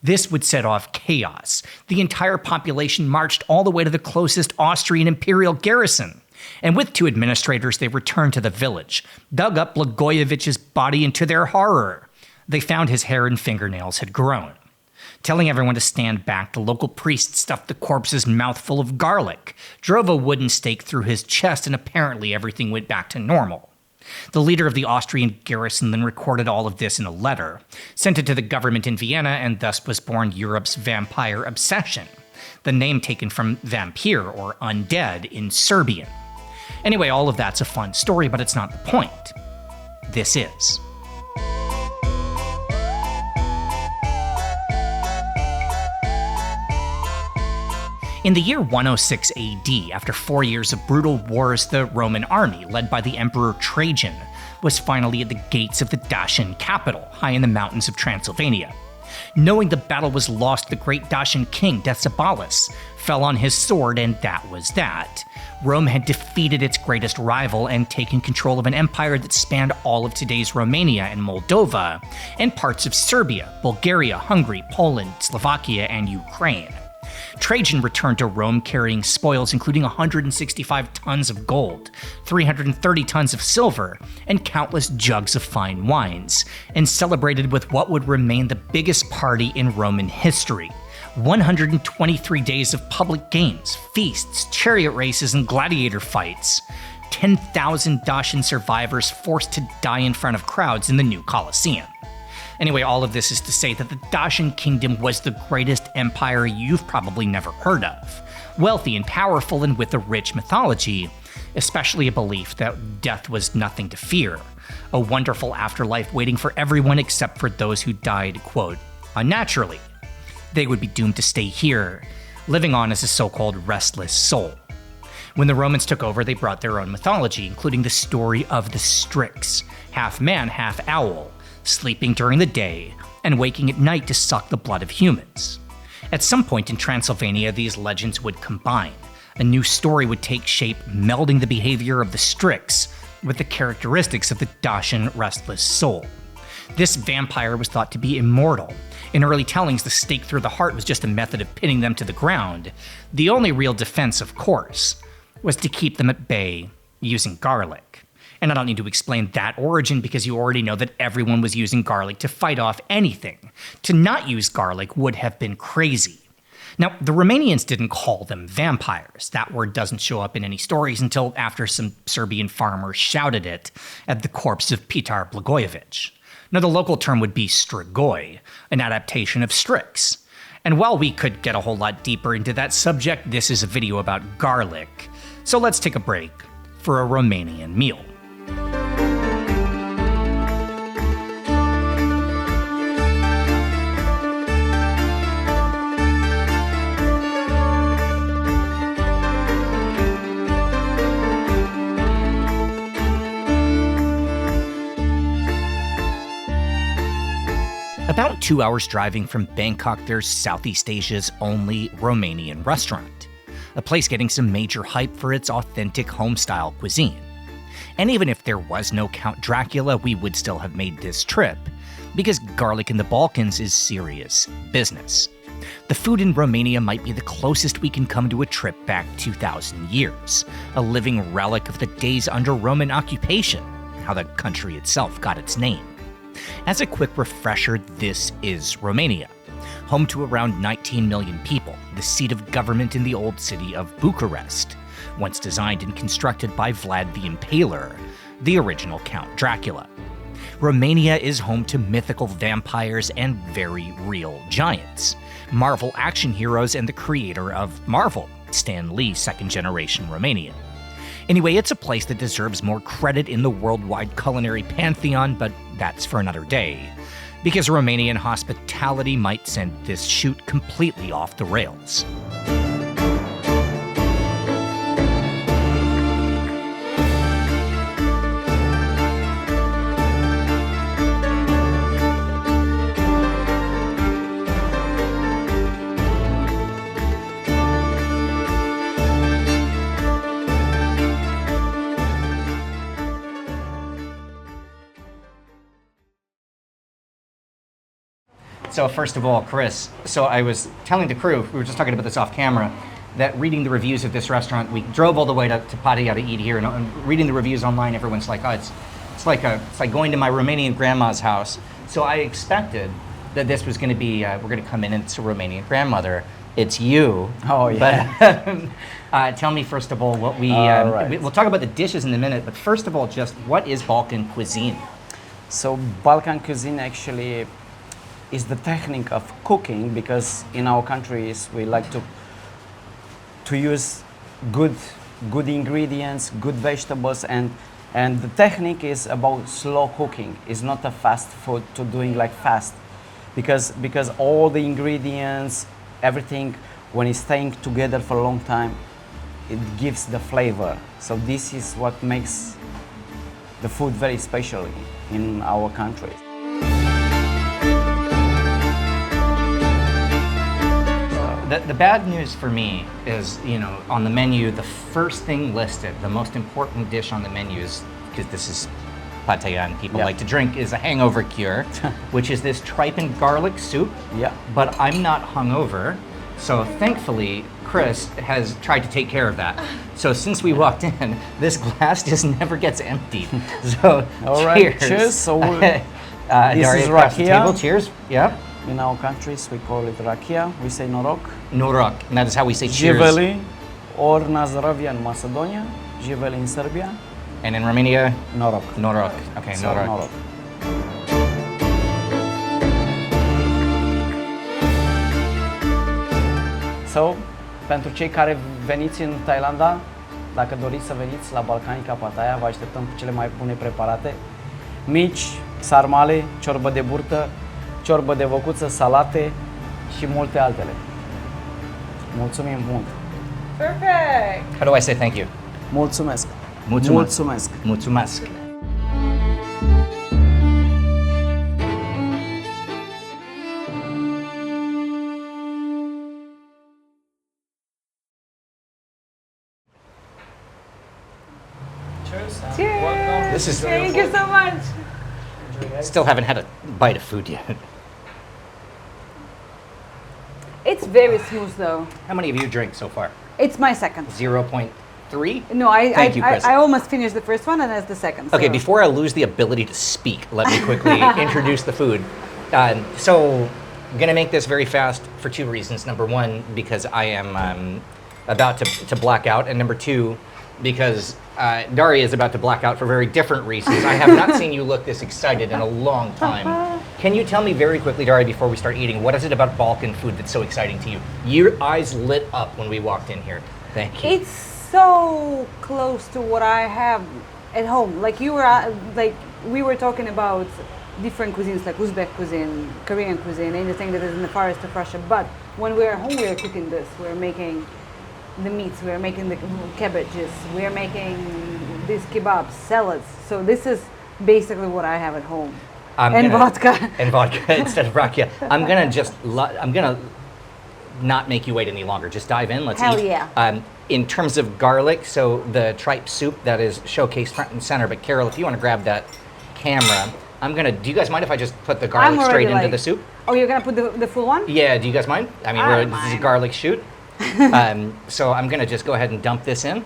This would set off chaos. The entire population marched all the way to the closest Austrian imperial garrison, and with 2 administrators, they returned to the village, dug up Blagojevic's body, and to their horror, they found his hair and fingernails had grown. Telling everyone to stand back, the local priest stuffed the corpse's mouth full of garlic, drove a wooden stake through his chest, and apparently everything went back to normal. The leader of the Austrian garrison then recorded all of this in a letter, sent it to the government in Vienna, and thus was born Europe's vampire obsession, the name taken from vampire, or undead, in Serbian. Anyway, all of that's a fun story, but it's not the point. This is. In the year 106 AD, after 4 years of brutal wars, the Roman army, led by the Emperor Trajan, was finally at the gates of the Dacian capital, high in the mountains of Transylvania. Knowing the battle was lost, the great Dacian king, Decebalus, fell on his sword, and that was that. Rome had defeated its greatest rival and taken control of an empire that spanned all of today's Romania and Moldova, and parts of Serbia, Bulgaria, Hungary, Poland, Slovakia, and Ukraine. Trajan returned to Rome carrying spoils including 165 tons of gold, 330 tons of silver, and countless jugs of fine wines, and celebrated with what would remain the biggest party in Roman history. 123 days of public games, feasts, chariot races, and gladiator fights. 10,000 Dacian survivors forced to die in front of crowds in the new Colosseum. Anyway, all of this is to say that the Dacian kingdom was the greatest empire you've probably never heard of. Wealthy and powerful and with a rich mythology, especially a belief that death was nothing to fear. A wonderful afterlife waiting for everyone except for those who died, quote, unnaturally. They would be doomed to stay here, living on as a so-called restless soul. When the Romans took over, they brought their own mythology, including the story of the Strix, half man, half owl, sleeping during the day and waking at night to suck the blood of humans. At some point in Transylvania, these legends would combine. A new story would take shape, melding the behavior of the Strix with the characteristics of the Dacian restless soul. This vampire was thought to be immortal. In early tellings, the stake through the heart was just a method of pinning them to the ground. The only real defense, of course, was to keep them at bay using garlic. And I don't need to explain that origin because you already know that everyone was using garlic to fight off anything. To not use garlic would have been crazy. Now, the Romanians didn't call them vampires. That word doesn't show up in any stories until after some Serbian farmers shouted it at the corpse of Petar Blagojevic. Now, the local term would be strigoi, an adaptation of Strix. And while we could get a whole lot deeper into that subject, this is a video about garlic. So let's take a break for a Romanian meal. About 2 hours driving from Bangkok, there's Southeast Asia's only Romanian restaurant, a place getting some major hype for its authentic home-style cuisine. And even if there was no Count Dracula, we would still have made this trip, because garlic in the Balkans is serious business. The food in Romania might be the closest we can come to a trip back 2,000 years, a living relic of the days under Roman occupation, how the country itself got its name. As a quick refresher, this is Romania, home to around 19 million people, the seat of government in the old city of Bucharest, once designed and constructed by Vlad the Impaler, the original Count Dracula. Romania is home to mythical vampires and very real giants, Marvel action heroes and the creator of Marvel, Stan Lee, second-generation Romanian. Anyway, it's a place that deserves more credit in the worldwide culinary pantheon, but that's for another day, because Romanian hospitality might send this shoot completely off the rails. So first of all, Chris, so I was telling the crew, we were just talking about this off camera, that reading the reviews of this restaurant, we drove all the way to Pattaya to eat here, and reading the reviews online, everyone's like, oh, it's like going to my Romanian grandma's house. So I expected that this was going to be, we're going to come in and it's a Romanian grandmother. It's you. Oh, yeah. But tell me, first of all, what right. we'll talk about the dishes in a minute, but first of all, just what is Balkan cuisine? So Balkan cuisine actually is the technique of cooking, because in our countries we like to use good ingredients, good vegetables, and the technique is about slow cooking. It's not a fast food to doing like fast, because all the ingredients, everything, when it's staying together for a long time, it gives the flavor. So this is what makes the food very special in our country. The bad news for me is, on the menu, the first thing listed, the most important dish on the menu is, because this is Pattaya and people like to drink, is a hangover cure, which is this tripe and garlic soup. Yeah. But I'm not hungover, so thankfully, Chris has tried to take care of that. So since we walked in, this glass just never gets emptied. So all right, cheers. cheers. So this is rakia. Cheers. Yep. In our countries, we call it rakia. We say noroc. Noroc, and that is how we say cheers. Jiveli, or Nazdravia in Macedonia. Jiveli in Serbia. And in Romania? Noroc. Noroc. Okay, So, noroc. noroc. So, pentru cei care veniți în Thailanda, dacă doriți să veniți la Balcanica Pattaya, vă așteptăm cu cele mai bune preparate. Mici, sarmale, ciorbă de burtă, ciorbă de văcuță, salate și multe altele. Mulțumim mult! Perfect. How do I say thank you? Mulțumesc! Mulțumesc. Mulțumesc. Cheers! Cheers. Welcome. This is- Thank you so much. Still haven't had a bite of food yet. It's very smooth though. How many of you drink so far? It's my second. 0.3? No, I Thank you, Chris. I almost finished the first one and that's the second. Okay, so- before I lose the ability to speak, let me quickly introduce the food. So, I'm going to make this very fast for two reasons. Number one, because I am about to black out, and number two, because Daria is about to black out for very different reasons. I have not seen you look this excited in a long time. Can you tell me very quickly, Daria, before we start eating, what is it about Balkan food that's so exciting to you? Your eyes lit up when we walked in here. Thank you. It's so close to what I have at home. Like you were, like we were talking about different cuisines, like Uzbek cuisine, Korean cuisine, anything that is in the far east of Russia. But when we're at home, we're cooking this. We're making the meats. We're making the cabbages. We're making these kebabs, salads. So this is basically what I have at home. And vodka. And vodka instead of rakia. I'm gonna not make you wait any longer. Just dive in. Let's Hell eat. yeah. In terms of garlic, so the tripe soup that is showcased front and center. But Carol, if you want to grab that camera, do you guys mind if I just put the garlic straight into the soup? Oh, you're gonna put the full one? Yeah, do you guys mind? I mean, this is a garlic shoot. So I'm gonna just go ahead and dump this in.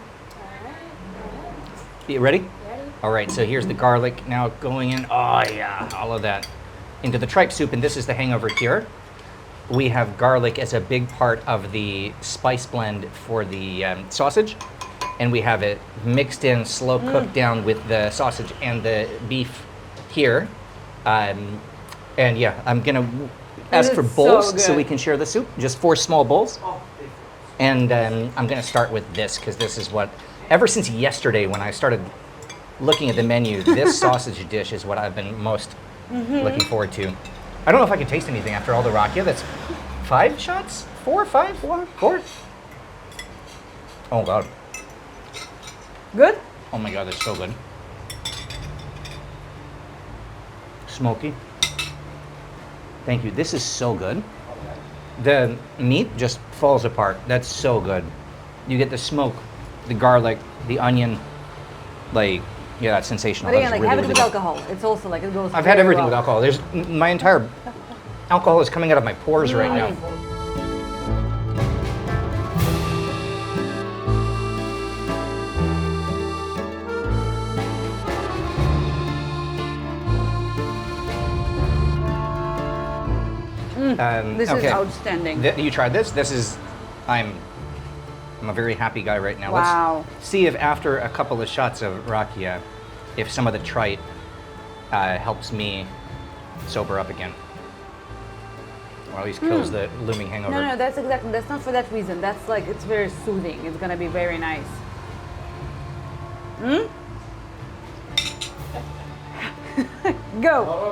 You ready? Ready. All right, so here's the garlic now going in. Oh yeah, all of that into the tripe soup, and this is the hangover here. We have garlic as a big part of the spice blend for the sausage, and we have it mixed in, slow cooked down with the sausage and the beef here. And yeah, I'm gonna ask for bowls so we can share the soup. Just 4 small bowls. And I'm gonna start with this because this is what, ever since yesterday when I started looking at the menu, this sausage dish is what I've been most looking forward to. I don't know if I can taste anything after all the rakia. That's 5 shots? 4, 5? 4? Oh God. Good? Oh my God, that's so good. Smoky. Thank you. This is so good. The meat just falls apart. That's so good. You get the smoke, the garlic, the onion, like, yeah, that's sensational. But again, That's like, have it really with good. alcohol. It's also like, it goes I've had very everything well. with alcohol. There's my entire alcohol is coming out of my pores right now. This is outstanding. You tried this? This is, I'm a very happy guy right now. Wow. Let's see if after a couple of shots of rakia, if some of the trite helps me sober up again. Or at least kills the looming hangover. No, that's not for that reason. That's like, it's very soothing. It's gonna be very nice. Go.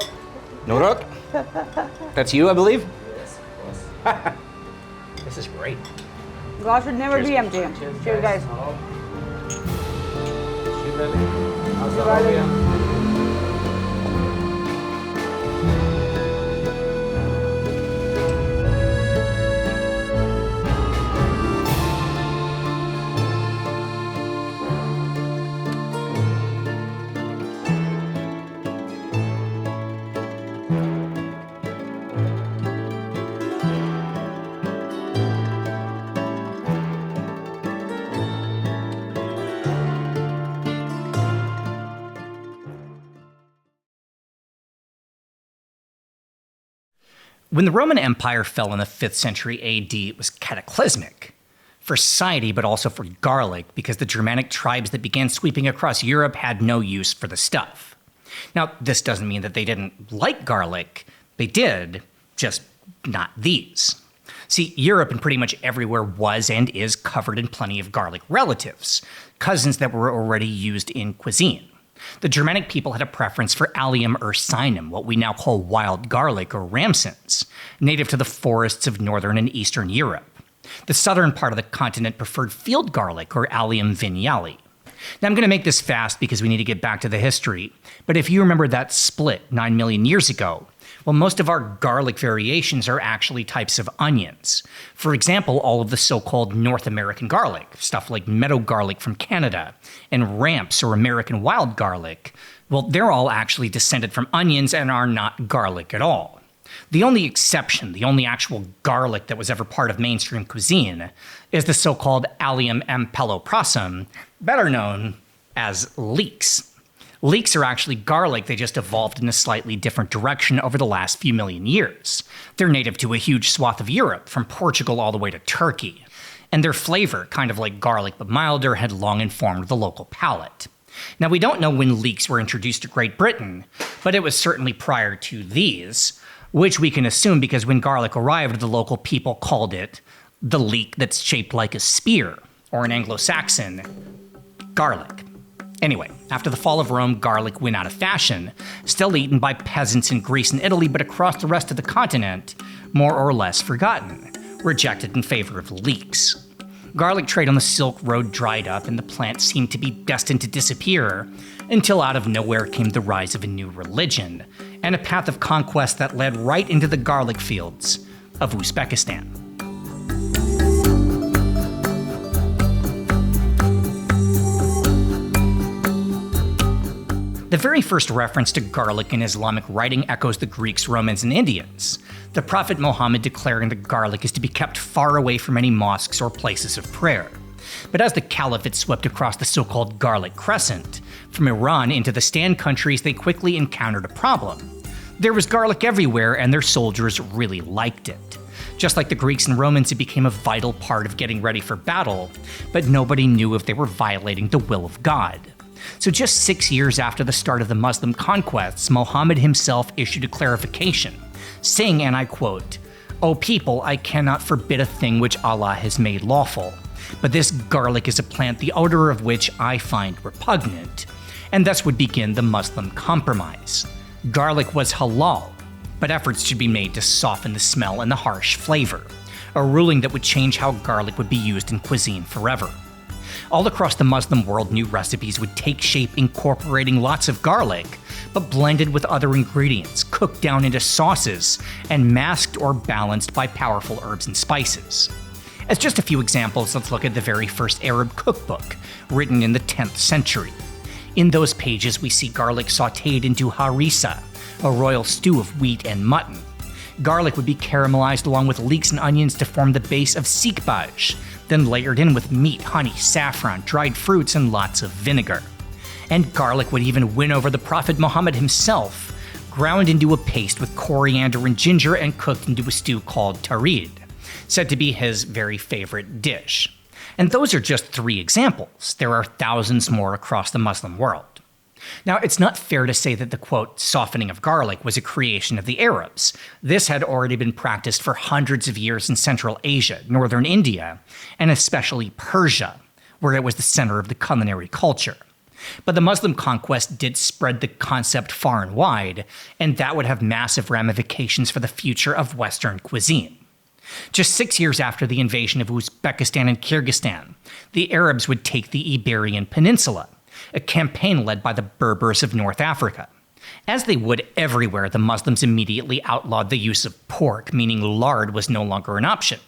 Norok? That's you, I believe? Yes, of course. This is great. Glass should never be empty. Cheers, guys. When the Roman Empire fell in the 5th century AD, it was cataclysmic for society, but also for garlic, because the Germanic tribes that began sweeping across Europe had no use for the stuff. Now, this doesn't mean that they didn't like garlic. They did, just not these. See, Europe and pretty much everywhere was and is covered in plenty of garlic relatives, cousins that were already used in cuisine. The Germanic people had a preference for Allium ursinum, what we now call wild garlic or ramsons, native to the forests of northern and eastern Europe. The southern part of the continent preferred field garlic or Allium vignale. Now I'm going to make this fast because we need to get back to the history, but if you remember that split 9 million years ago, well, most of our garlic variations are actually types of onions. For example, all of the so-called North American garlic, stuff like meadow garlic from Canada, and ramps or American wild garlic, well, they're all actually descended from onions and are not garlic at all. The only exception, the only actual garlic that was ever part of mainstream cuisine, is the so-called Allium ampeloprosum, better known as leeks. Leeks are actually garlic, they just evolved in a slightly different direction over the last few million years. They're native to a huge swath of Europe, from Portugal all the way to Turkey. And their flavor, kind of like garlic but milder, had long informed the local palate. Now, we don't know when leeks were introduced to Great Britain, but it was certainly prior to these, which we can assume because when garlic arrived, the local people called it the leek that's shaped like a spear, or in Anglo-Saxon, garlic. Anyway, after the fall of Rome, garlic went out of fashion, still eaten by peasants in Greece and Italy, but across the rest of the continent, more or less forgotten, rejected in favor of leeks. Garlic trade on the Silk Road dried up and the plant seemed to be destined to disappear until out of nowhere came the rise of a new religion and a path of conquest that led right into the garlic fields of Uzbekistan. The very first reference to garlic in Islamic writing echoes the Greeks, Romans, and Indians, the Prophet Muhammad declaring that garlic is to be kept far away from any mosques or places of prayer. But as the caliphate swept across the so-called Garlic Crescent, from Iran into the Stan countries, they quickly encountered a problem. There was garlic everywhere, and their soldiers really liked it. Just like the Greeks and Romans, it became a vital part of getting ready for battle, but nobody knew if they were violating the will of God. So just 6 years after the start of the Muslim conquests, Muhammad himself issued a clarification, saying, and I quote, "O people, I cannot forbid a thing which Allah has made lawful, but this garlic is a plant the odor of which I find repugnant," and thus would begin the Muslim compromise. Garlic was halal, but efforts should be made to soften the smell and the harsh flavor, a ruling that would change how garlic would be used in cuisine forever. All across the Muslim world, new recipes would take shape incorporating lots of garlic, but blended with other ingredients, cooked down into sauces, and masked or balanced by powerful herbs and spices. As just a few examples, let's look at the very first Arab cookbook, written in the 10th century. In those pages, we see garlic sautéed into harissa, a royal stew of wheat and mutton. Garlic would be caramelized along with leeks and onions to form the base of sikbaj, then layered in with meat, honey, saffron, dried fruits, and lots of vinegar. And garlic would even win over the Prophet Muhammad himself, ground into a paste with coriander and ginger and cooked into a stew called tarid, said to be his very favorite dish. And those are just 3 examples. There are thousands more across the Muslim world. Now, it's not fair to say that the, quote, softening of garlic was a creation of the Arabs. This had already been practiced for hundreds of years in Central Asia, northern India, and especially Persia, where it was the center of the culinary culture. But the Muslim conquest did spread the concept far and wide, and that would have massive ramifications for the future of Western cuisine. Just 6 years after the invasion of Uzbekistan and Kyrgyzstan, the Arabs would take the Iberian Peninsula, a campaign led by the Berbers of North Africa. As they would everywhere, the Muslims immediately outlawed the use of pork, meaning lard was no longer an option.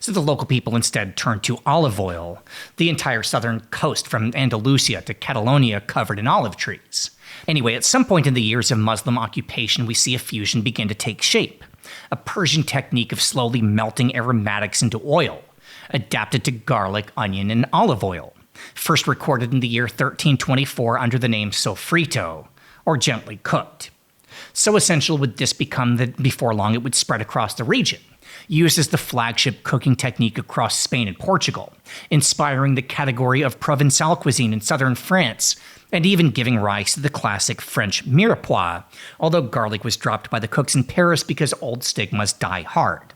So the local people instead turned to olive oil, the entire southern coast from Andalusia to Catalonia covered in olive trees. Anyway, at some point in the years of Muslim occupation, we see a fusion begin to take shape. A Persian technique of slowly melting aromatics into oil, adapted to garlic, onion, and olive oil. First recorded in the year 1324 under the name sofrito, or gently cooked. So essential would this become that before long it would spread across the region, used as the flagship cooking technique across Spain and Portugal, inspiring the category of Provençal cuisine in southern France, and even giving rise to the classic French mirepoix, although garlic was dropped by the cooks in Paris because old stigmas die hard.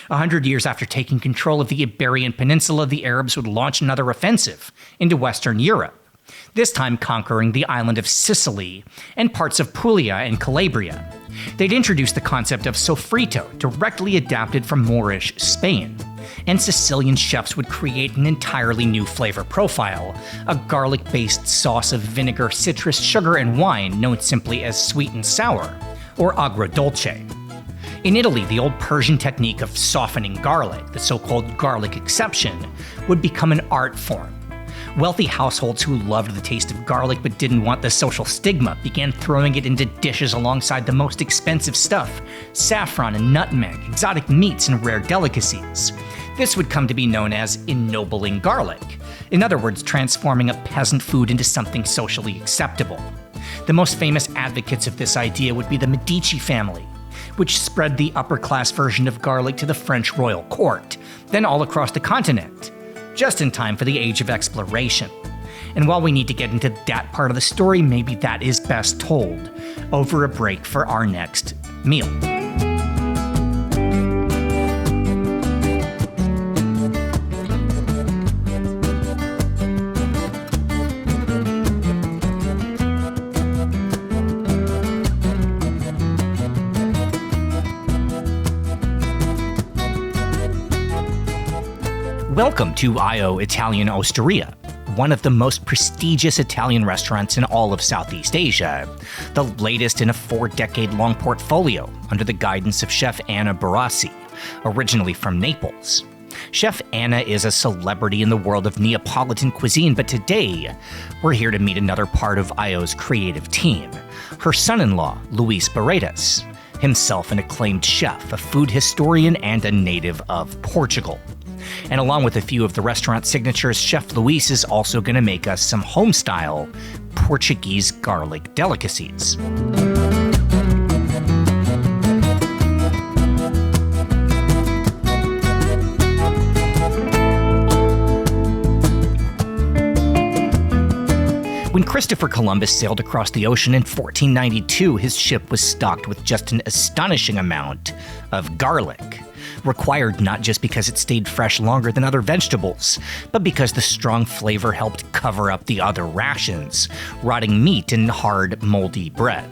100 years after taking control of the Iberian Peninsula, the Arabs would launch another offensive into Western Europe, this time conquering the island of Sicily and parts of Puglia and Calabria. They'd introduce the concept of sofrito, directly adapted from Moorish Spain, and Sicilian chefs would create an entirely new flavor profile, a garlic-based sauce of vinegar, citrus, sugar, and wine known simply as sweet and sour, or agrodolce. In Italy, the old Persian technique of softening garlic, the so-called garlic exception, would become an art form. Wealthy households who loved the taste of garlic but didn't want the social stigma began throwing it into dishes alongside the most expensive stuff, saffron and nutmeg, exotic meats, and rare delicacies. This would come to be known as ennobling garlic, in other words, transforming a peasant food into something socially acceptable. The most famous advocates of this idea would be the Medici family, which spread the upper-class version of garlic to the French royal court, then all across the continent, just in time for the age of exploration. And while we need to get into that part of the story, maybe that is best told over a break for our next meal. Welcome to IO Italian Osteria, one of the most prestigious Italian restaurants in all of Southeast Asia, the latest in a 4-decade-long portfolio under the guidance of Chef Anna Barassi, originally from Naples. Chef Anna is a celebrity in the world of Neapolitan cuisine, but today we're here to meet another part of IO's creative team, her son-in-law, Luis Barretas, himself an acclaimed chef, a food historian, and a native of Portugal. And along with a few of the restaurant signatures, Chef Luis is also going to make us some home-style Portuguese garlic delicacies. When Christopher Columbus sailed across the ocean in 1492, his ship was stocked with just an astonishing amount of garlic, required not just because it stayed fresh longer than other vegetables, but because the strong flavor helped cover up the other rations, rotting meat and hard, moldy bread.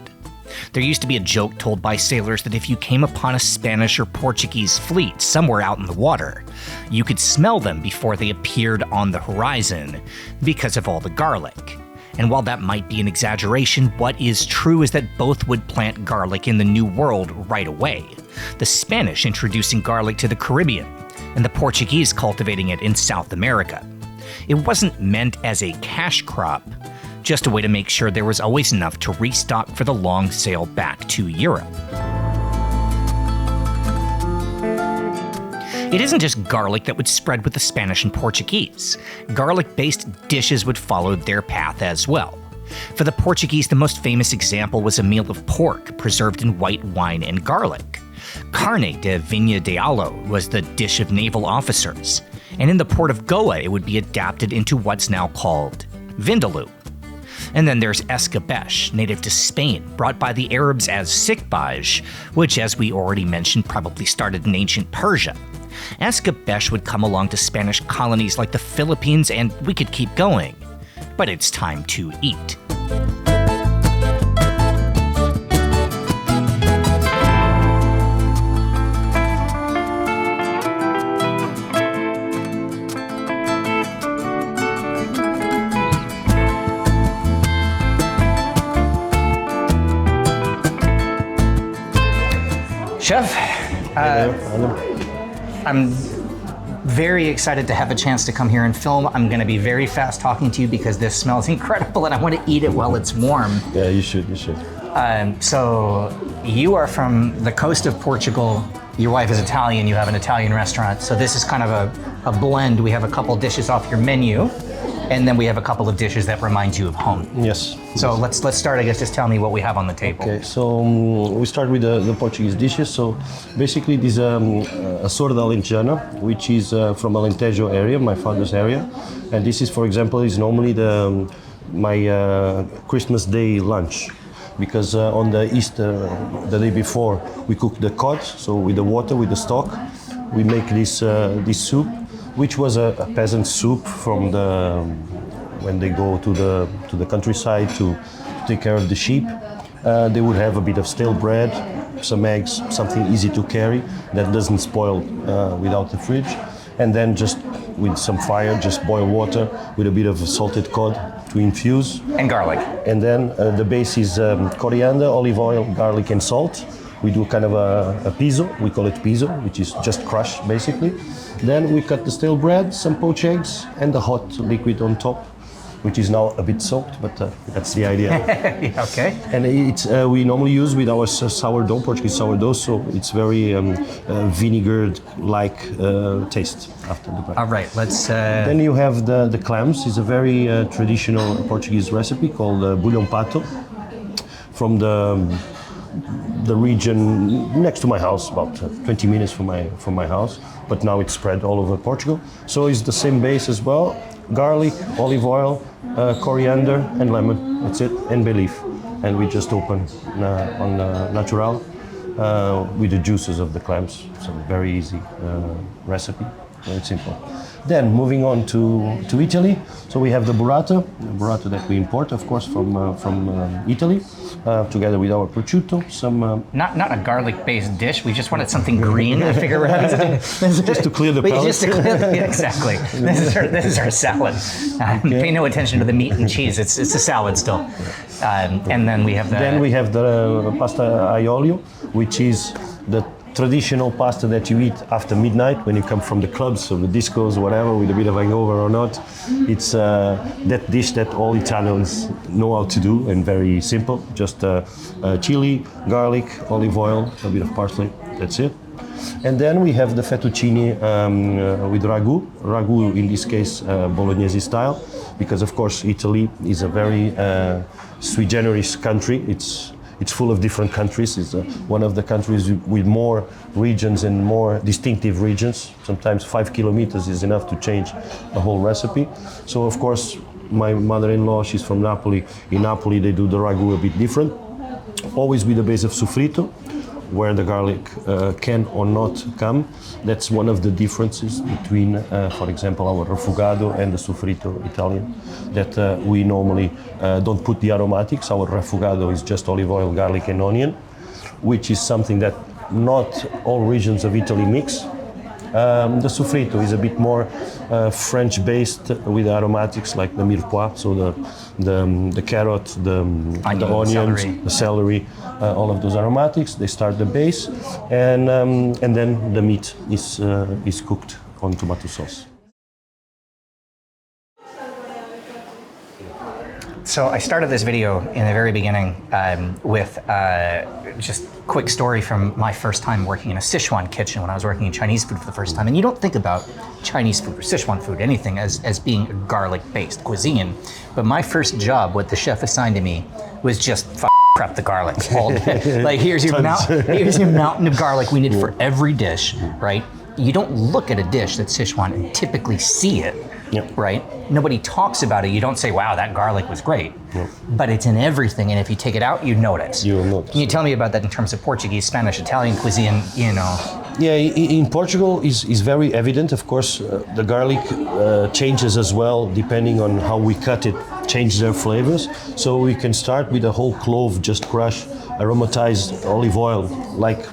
There used to be a joke told by sailors that if you came upon a Spanish or Portuguese fleet somewhere out in the water, you could smell them before they appeared on the horizon because of all the garlic. And while that might be an exaggeration, what is true is that both would plant garlic in the New World right away, the Spanish introducing garlic to the Caribbean, and the Portuguese cultivating it in South America. It wasn't meant as a cash crop, just a way to make sure there was always enough to restock for the long sail back to Europe. It isn't just garlic that would spread with the Spanish and Portuguese. Garlic-based dishes would follow their path as well. For the Portuguese, the most famous example was a meal of pork preserved in white wine and garlic. Carne de vinha de alho was the dish of naval officers, and in the port of Goa it would be adapted into what's now called vindaloo. And then there's escabeche, native to Spain, brought by the Arabs as sikbaj, which, as we already mentioned, probably started in ancient Persia. Escabeche would come along to Spanish colonies like the Philippines, and we could keep going. But it's time to eat. Chef, I'm very excited to have a chance to come here and film. I'm going to be very fast talking to you because this smells incredible and I want to eat it while it's warm. Yeah, you should. So you are from the coast of Portugal. Your wife is Italian. You have an Italian restaurant. So this is kind of a blend. We have a couple dishes off your menu, and then we have a couple of dishes that remind you of home. Yes. So let's start. I guess just tell me what we have on the table. Okay, so we start with the Portuguese dishes. So basically, this is a sorda alentejana, which is from Alentejo area, my father's area, and this is, for example, is normally my Christmas Day lunch, because on the Easter, the day before, we cook the cod. So with the water, with the stock, we make this soup, which was a peasant soup from when they go to the countryside to take care of the sheep. They would have a bit of stale bread, some eggs, something easy to carry that doesn't spoil without the fridge, and then just with some fire, just boil water with a bit of salted cod to infuse. And garlic. And then the base is coriander, olive oil, garlic, and salt. We do kind of a piso, we call it piso, which is just crushed basically. Then we cut the stale bread, some poached eggs, and the hot liquid on top, which is now a bit soaked, but that's the idea. Okay. And it's we normally use with our sourdough, Portuguese sourdough, so it's very vinegar-like taste after the bread. All right, let's... Then you have the clams. It's a very traditional Portuguese recipe called bouillon pato, from the region next to my house, about 20 minutes from my house, but now it's spread all over Portugal. So it's the same base as well: garlic, olive oil, coriander, and lemon. That's it, and bay leaf. And we just open on natural with the juices of the clams. So very easy recipe, very simple. Then moving on to Italy, so we have the burrata that we import, of course, from Italy, together with our prosciutto. Some Not a garlic-based dish. We just wanted something green. I figure we're having something just to clear the palate. Just to clear exactly. This is our salad. Pay no attention to the meat and cheese. It's a salad still. And then we have the pasta aiolio, which is the traditional pasta that you eat after midnight when you come from the clubs or the discos, whatever, with a bit of hangover or not. It's that dish that all Italians know how to do, and very simple. Just chili, garlic, olive oil, a bit of parsley. That's it. And then we have the fettuccine with ragu. Ragu, in this case, Bolognese style, because of course Italy is a very sui generis country. It's full of different countries. It's one of the countries with more regions and more distinctive regions. Sometimes 5 kilometers is enough to change the whole recipe. So of course, my mother-in-law, she's from Napoli. In Napoli, they do the ragu a bit different, always with a base of soffritto, where the garlic can or not come. That's one of the differences between, for example, our refogado and the soffritto Italian, that we normally don't put the aromatics. Our refogado is just olive oil, garlic and onion, which is something that not all regions of Italy mix. The soffritto is a bit more French-based with aromatics like the mirepoix, so the carrot, the onions, the celery, all of those aromatics. They start the base, and then the meat is cooked on tomato sauce. So I started this video in the very beginning with just a quick story from my first time working in a Sichuan kitchen when I was working in Chinese food for the first time. And you don't think about Chinese food or Sichuan food, anything, as being a garlic-based cuisine. But my first job, what the chef assigned to me, was just prep the garlic all day. Like here's your mountain of garlic we need for every dish, right? You don't look at a dish that's Sichuan and typically see it. Yep. Right? Nobody talks about it. You don't say, wow, that garlic was great. Yep. But it's in everything, and if you take it out, you notice. You'll notice. Can you tell me about that in terms of Portuguese, Spanish, Italian cuisine, you know? Yeah, in Portugal is very evident. Of course, the garlic changes as well, depending on how we cut it, change their flavors. So we can start with a whole clove, just crush, aromatized olive oil, like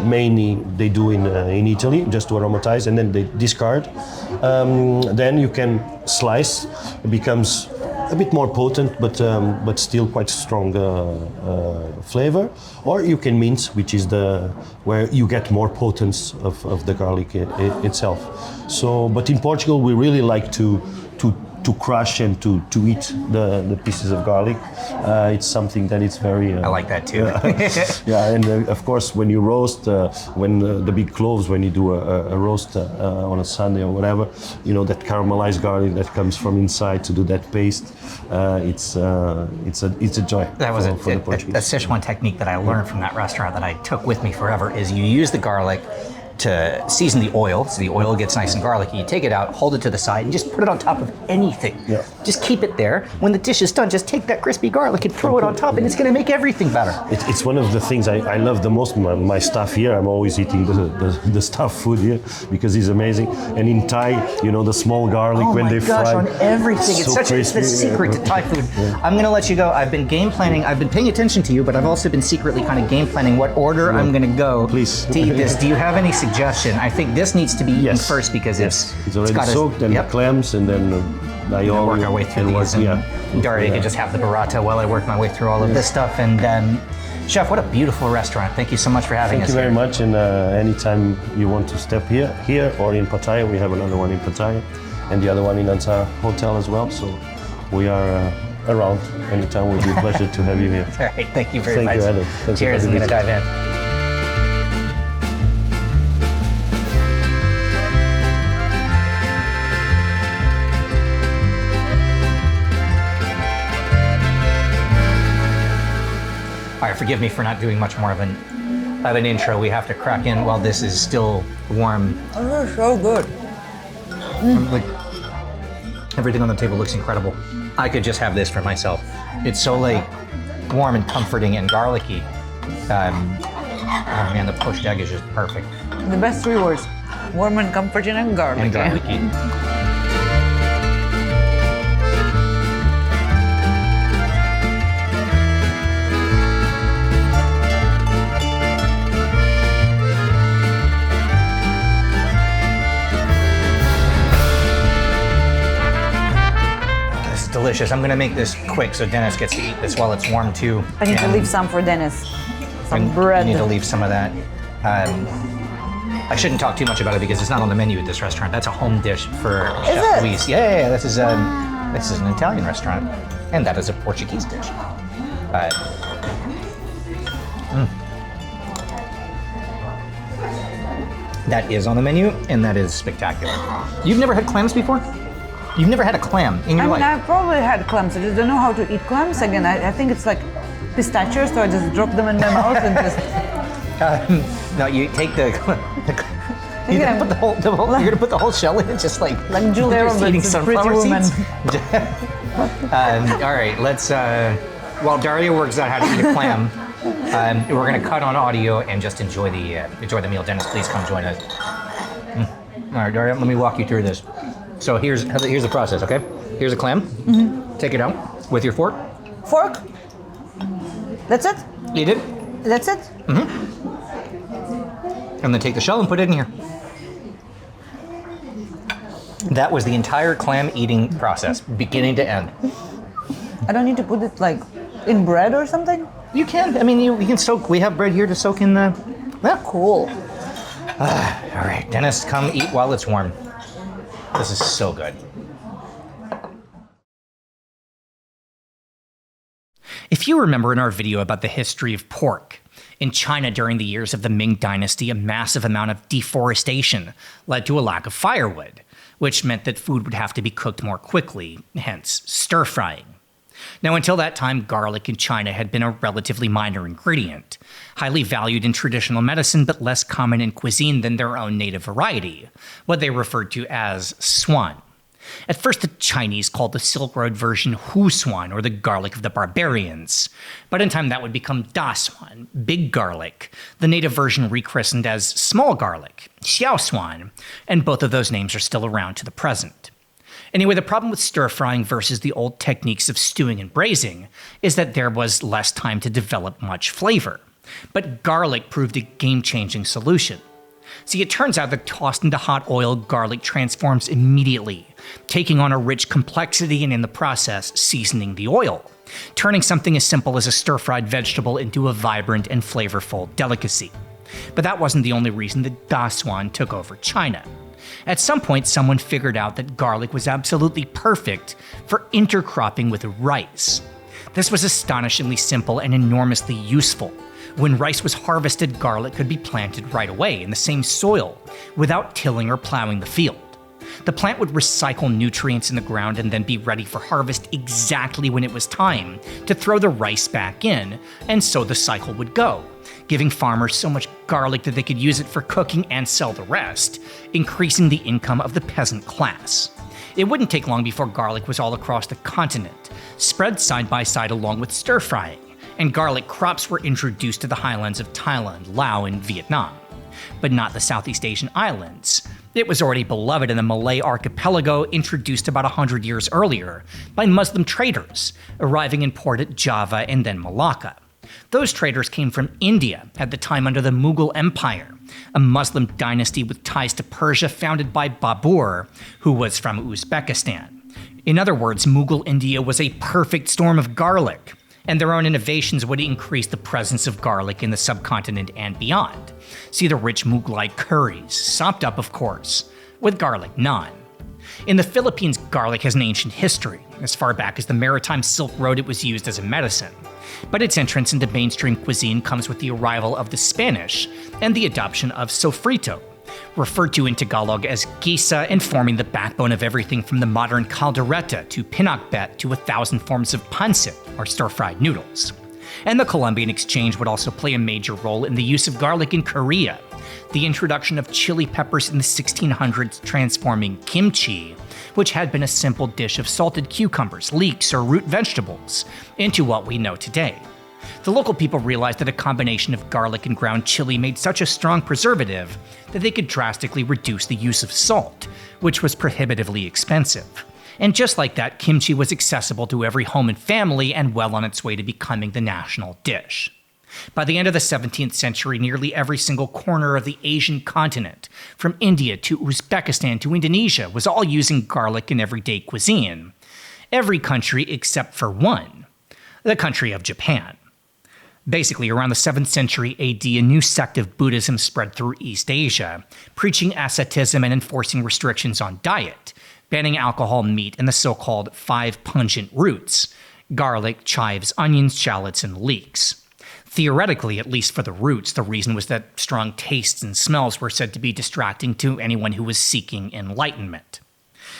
mainly they do in Italy, just to aromatize, and then they discard. Then you can slice. It becomes a bit more potent, but still quite strong flavor. Or you can mince, which is where you get more potence of the garlic itself. So, but in Portugal, we really like to crush and to eat the pieces of garlic. It's something that it's very... I like that too. Yeah, and of course when you roast, when the big cloves, when you do a roast on a Sunday or whatever, you know, that caramelized garlic that comes from inside to do that paste, it's a joy. That was for the Portuguese. a Sichuan technique that I learned from that restaurant that I took with me forever, is you use the garlic to season the oil, so the oil gets nice and garlicky. You take it out, hold it to the side, and just put it on top of anything. Yeah. Just keep it there. When the dish is done, just take that crispy garlic and throw it on top, and it's going to make everything better. It's one of the things I love the most. My staff here, I'm always eating the staff food here because it's amazing. And in Thai, you know, the small garlic when they fry. Oh my gosh, on everything. So It's the secret to Thai food. Yeah. I'm going to let you go. I've been game planning. I've been paying attention to you, but I've also been secretly kind of game planning what order I'm going to go to eat this. Do you have any suggestion? I think this needs to be eaten first because it's already soaked, and the clams, and then aioli. Work our way through these, and Daria can just have the burrata while I work my way through all of this stuff. And Chef, what a beautiful restaurant! Thank you so much for having us. Thank you very much. And anytime you want to step here or in Pattaya, we have another one in Pattaya, and the other one in Ansa Hotel as well. So we are around anytime. It will be a pleasure to have you here. All right, thank you very much. Thank you, Adam. Cheers. I'm going to dive in. All right, forgive me for not doing much more of an intro. We have to crack in while this is still warm. Oh, so good. Like, everything on the table looks incredible. I could just have this for myself. It's so like warm and comforting and garlicky. Oh man, the poached egg is just perfect. The best 3 words. Warm and comforting and garlicky. And garlicky. Delicious. I'm gonna make this quick so Dennis gets to eat this while it's warm too. I need to leave some for Dennis. Some bread. You need to leave some of that. I shouldn't talk too much about it because it's not on the menu at this restaurant. That's a home dish for Chef it? Luis. Yeah. This is an Italian restaurant, and that is a Portuguese dish. That is on the menu, and that is spectacular. You've never had clams before? You've never had a clam in your life? I've probably had clams. I just don't know how to eat clams again. I think it's like pistachios, so I just drop them in my mouth and just. No, you take the. You're gonna put you're gonna put the whole shell in it, just like Julia just Roberts, eating a sunflower pretty woman. seeds. All right, let's. While Daria works out how to eat a clam, we're gonna cut on audio and just enjoy the meal. Dennis, please come join us. All right, Daria, let me walk you through this. So here's the process, okay? Here's a clam. Mm-hmm. Take it out with your fork. Fork? That's it? Eat it. That's it? And then take the shell and put it in here. That was the entire clam eating process, beginning to end. I don't need to put it like in bread or something? You can. I mean, you can soak. We have bread here to soak in the. Yeah. Cool. All right, Dennis, come eat while it's warm. This is so good. If you remember in our video about the history of pork, in China during the years of the Ming Dynasty, a massive amount of deforestation led to a lack of firewood, which meant that food would have to be cooked more quickly, hence stir-frying. Now, until that time, garlic in China had been a relatively minor ingredient, highly valued in traditional medicine but less common in cuisine than their own native variety, what they referred to as swan. At first, the Chinese called the Silk Road version Hu Swan, or the garlic of the barbarians. But in time, that would become Da Swan, big garlic, the native version rechristened as small garlic, Xiao Swan, and both of those names are still around to the present. Anyway, the problem with stir-frying versus the old techniques of stewing and braising is that there was less time to develop much flavor. But garlic proved a game-changing solution. See, it turns out that tossed into hot oil, garlic transforms immediately, taking on a rich complexity and in the process, seasoning the oil, turning something as simple as a stir-fried vegetable into a vibrant and flavorful delicacy. But that wasn't the only reason that Da Swan took over China. At some point, someone figured out that garlic was absolutely perfect for intercropping with rice. This was astonishingly simple and enormously useful. When rice was harvested, garlic could be planted right away in the same soil, without tilling or plowing the field. The plant would recycle nutrients in the ground and then be ready for harvest exactly when it was time to throw the rice back in, and so the cycle would go, giving farmers so much garlic that they could use it for cooking and sell the rest, increasing the income of the peasant class. It wouldn't take long before garlic was all across the continent, spread side by side along with stir-frying, and garlic crops were introduced to the highlands of Thailand, Laos, and Vietnam, but not the Southeast Asian islands. It was already beloved in the Malay archipelago, introduced about 100 years earlier by Muslim traders, arriving in port at Java and then Malacca. Those traders came from India at the time under the Mughal Empire, a Muslim dynasty with ties to Persia founded by Babur, who was from Uzbekistan. In other words, Mughal India was a perfect storm of garlic, and their own innovations would increase the presence of garlic in the subcontinent and beyond. See the rich Mughlai curries, sopped up, of course, with garlic naan. In the Philippines, garlic has an ancient history. As far back as the Maritime Silk Road, it was used as a medicine. But its entrance into mainstream cuisine comes with the arrival of the Spanish and the adoption of sofrito, referred to in Tagalog as gisa, and forming the backbone of everything from the modern caldereta to pinakbet to 1,000 forms of pancit, or stir-fried noodles. And the Columbian Exchange would also play a major role in the use of garlic in Korea, the introduction of chili peppers in the 1600s transforming kimchi, which had been a simple dish of salted cucumbers, leeks, or root vegetables, into what we know today. The local people realized that a combination of garlic and ground chili made such a strong preservative that they could drastically reduce the use of salt, which was prohibitively expensive. And just like that, kimchi was accessible to every home and family and well on its way to becoming the national dish. By the end of the 17th century, nearly every single corner of the Asian continent, from India to Uzbekistan to Indonesia, was all using garlic in everyday cuisine. Every country except for one, the country of Japan. Basically, around the 7th century AD, a new sect of Buddhism spread through East Asia, preaching asceticism and enforcing restrictions on diet, banning alcohol, meat, and the so-called 5 pungent roots: garlic, chives, onions, shallots, and leeks. Theoretically, at least for the roots, the reason was that strong tastes and smells were said to be distracting to anyone who was seeking enlightenment.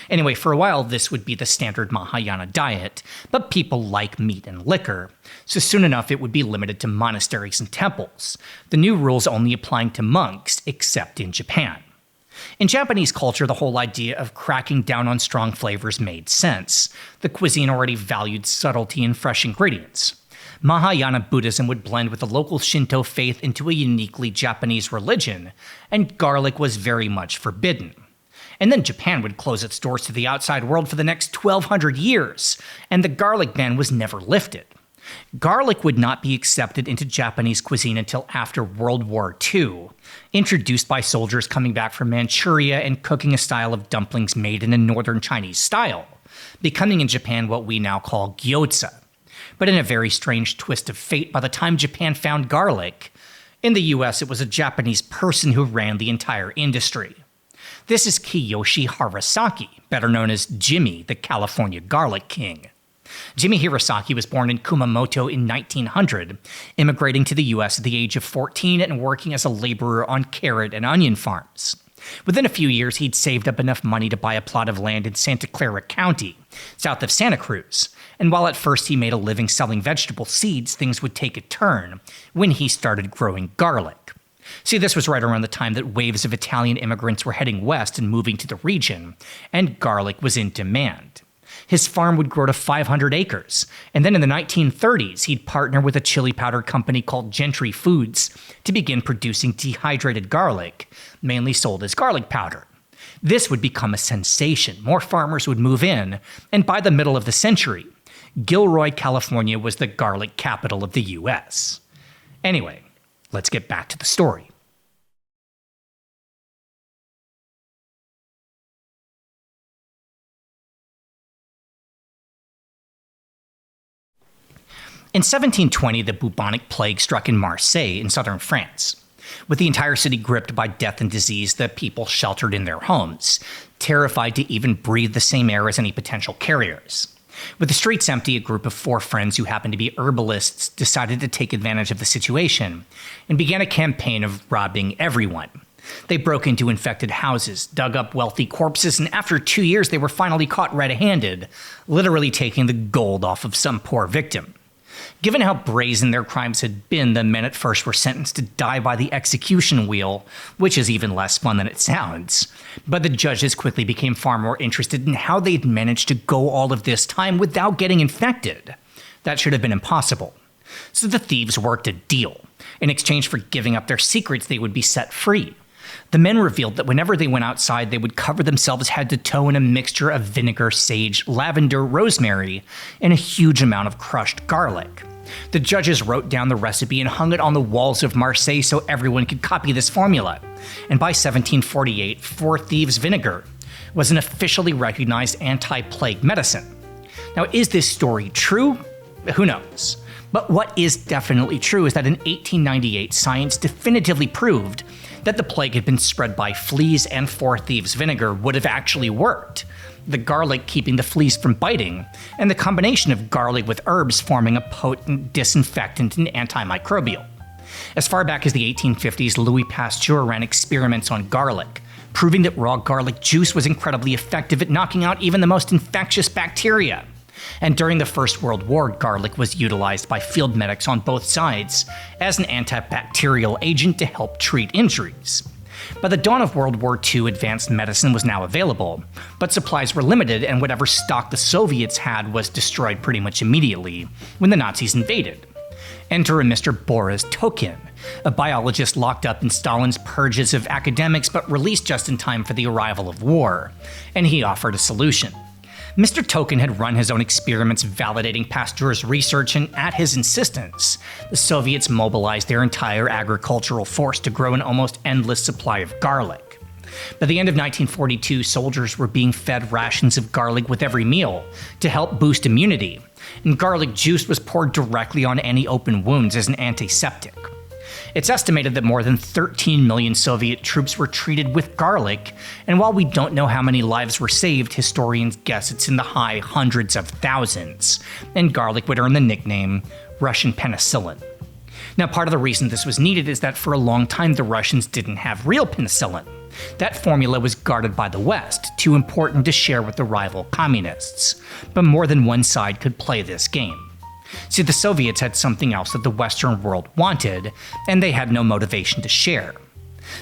Anyway, for a while this would be the standard Mahayana diet, but people like meat and liquor, so soon enough it would be limited to monasteries and temples, the new rules only applying to monks, except in Japan. In Japanese culture, the whole idea of cracking down on strong flavors made sense. The cuisine already valued subtlety and fresh ingredients. Mahayana Buddhism would blend with the local Shinto faith into a uniquely Japanese religion, and garlic was very much forbidden. And then Japan would close its doors to the outside world for the next 1,200 years, and the garlic ban was never lifted. Garlic would not be accepted into Japanese cuisine until after World War II, introduced by soldiers coming back from Manchuria and cooking a style of dumplings made in a northern Chinese style, becoming in Japan what we now call gyoza. But in a very strange twist of fate, by the time Japan found garlic, in the US it was a Japanese person who ran the entire industry. This is Kiyoshi Harasaki, better known as Jimmy, the California Garlic King. Jimmy Hirosaki was born in Kumamoto in 1900, immigrating to the US at the age of 14 and working as a laborer on carrot and onion farms. Within a few years, he'd saved up enough money to buy a plot of land in Santa Clara County, south of Santa Cruz, and while at first he made a living selling vegetable seeds, things would take a turn when he started growing garlic. See, this was right around the time that waves of Italian immigrants were heading west and moving to the region, and garlic was in demand. His farm would grow to 500 acres, and then in the 1930s, he'd partner with a chili powder company called Gentry Foods to begin producing dehydrated garlic, mainly sold as garlic powder. This would become a sensation. More farmers would move in, and by the middle of the century, Gilroy, California was the garlic capital of the US. Anyway, let's get back to the story. In 1720, the bubonic plague struck in Marseille in southern France. With the entire city gripped by death and disease, the people sheltered in their homes, terrified to even breathe the same air as any potential carriers. With the streets empty, a group of 4 friends who happened to be herbalists decided to take advantage of the situation and began a campaign of robbing everyone. They broke into infected houses, dug up wealthy corpses, and after 2 years they were finally caught red-handed, literally taking the gold off of some poor victim. Given how brazen their crimes had been, the men at first were sentenced to die by the execution wheel, which is even less fun than it sounds. But the judges quickly became far more interested in how they'd managed to go all of this time without getting infected. That should have been impossible. So the thieves worked a deal. In exchange for giving up their secrets, they would be set free. The men revealed that whenever they went outside, they would cover themselves head to toe in a mixture of vinegar, sage, lavender, rosemary, and a huge amount of crushed garlic. The judges wrote down the recipe and hung it on the walls of Marseille so everyone could copy this formula. And by 1748, 4 Thieves Vinegar was an officially recognized anti-plague medicine. Now, is this story true? Who knows? But what is definitely true is that in 1898, science definitively proved that the plague had been spread by fleas, and 4 Thieves Vinegar would have actually worked. The garlic keeping the fleas from biting, and the combination of garlic with herbs forming a potent disinfectant and antimicrobial. As far back as the 1850s, Louis Pasteur ran experiments on garlic, proving that raw garlic juice was incredibly effective at knocking out even the most infectious bacteria. And during the First World War, garlic was utilized by field medics on both sides as an antibacterial agent to help treat injuries. By the dawn of World War II, advanced medicine was now available, but supplies were limited and whatever stock the Soviets had was destroyed pretty much immediately when the Nazis invaded. Enter a Mr. Boris Tokin, a biologist locked up in Stalin's purges of academics but released just in time for the arrival of war, and he offered a solution. Mr. Tokin had run his own experiments validating Pasteur's research, and at his insistence, the Soviets mobilized their entire agricultural force to grow an almost endless supply of garlic. By the end of 1942, soldiers were being fed rations of garlic with every meal to help boost immunity, and garlic juice was poured directly on any open wounds as an antiseptic. It's estimated that more than 13 million Soviet troops were treated with garlic, and while we don't know how many lives were saved, historians guess it's in the high hundreds of thousands, and garlic would earn the nickname Russian penicillin. Now, part of the reason this was needed is that for a long time the Russians didn't have real penicillin. That formula was guarded by the West, too important to share with the rival communists, but more than one side could play this game. See, the Soviets had something else that the Western world wanted, and they had no motivation to share.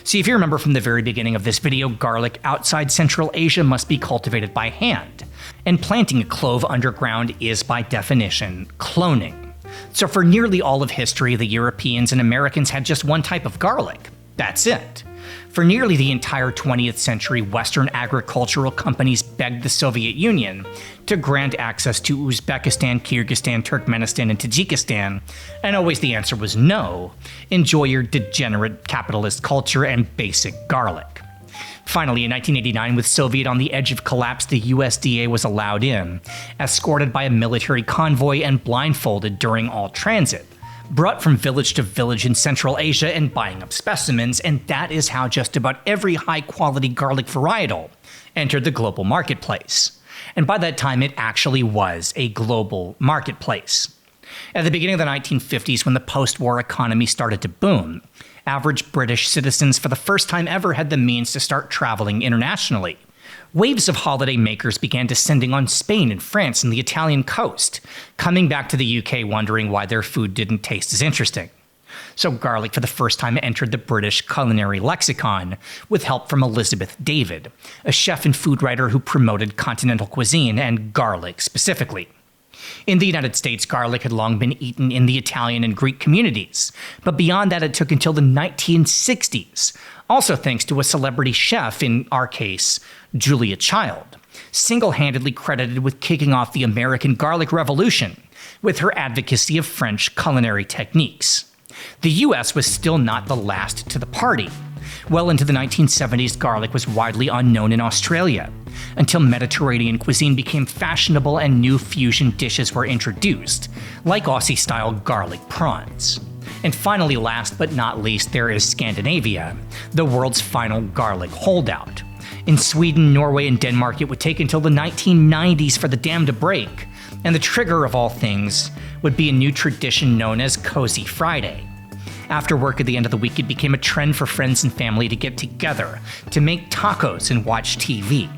See, if you remember from the very beginning of this video, garlic outside Central Asia must be cultivated by hand, and planting a clove underground is, by definition, cloning. So for nearly all of history, the Europeans and Americans had just one type of garlic. That's it. For nearly the entire 20th century, Western agricultural companies begged the Soviet Union to grant access to Uzbekistan, Kyrgyzstan, Turkmenistan, and Tajikistan, and always the answer was no. Enjoy your degenerate capitalist culture and basic garlic. Finally, in 1989, with Soviet on the edge of collapse, the USDA was allowed in, escorted by a military convoy and blindfolded during all transit, brought from village to village in Central Asia and buying up specimens, and that is how just about every high-quality garlic varietal entered the global marketplace. And by that time, it actually was a global marketplace. At the beginning of the 1950s, when the post-war economy started to boom, average British citizens for the first time ever had the means to start traveling internationally. Waves of holiday makers began descending on Spain and France and the Italian coast, coming back to the UK wondering why their food didn't taste as interesting. So garlic for the first time entered the British culinary lexicon with help from Elizabeth David, a chef and food writer who promoted continental cuisine and garlic specifically. In the United States, garlic had long been eaten in the Italian and Greek communities, but beyond that it took until the 1960s, also thanks to a celebrity chef, in our case, Julia Child, single-handedly credited with kicking off the American garlic revolution with her advocacy of French culinary techniques. The US was still not the last to the party. Well into the 1970s, garlic was widely unknown in Australia, until Mediterranean cuisine became fashionable and new fusion dishes were introduced, like Aussie-style garlic prawns. And finally, last but not least, there is Scandinavia, the world's final garlic holdout. In Sweden, Norway, and Denmark, it would take until the 1990s for the dam to break, and the trigger of all things would be a new tradition known as Cozy Friday. After work at the end of the week, it became a trend for friends and family to get together, to make tacos and watch TV.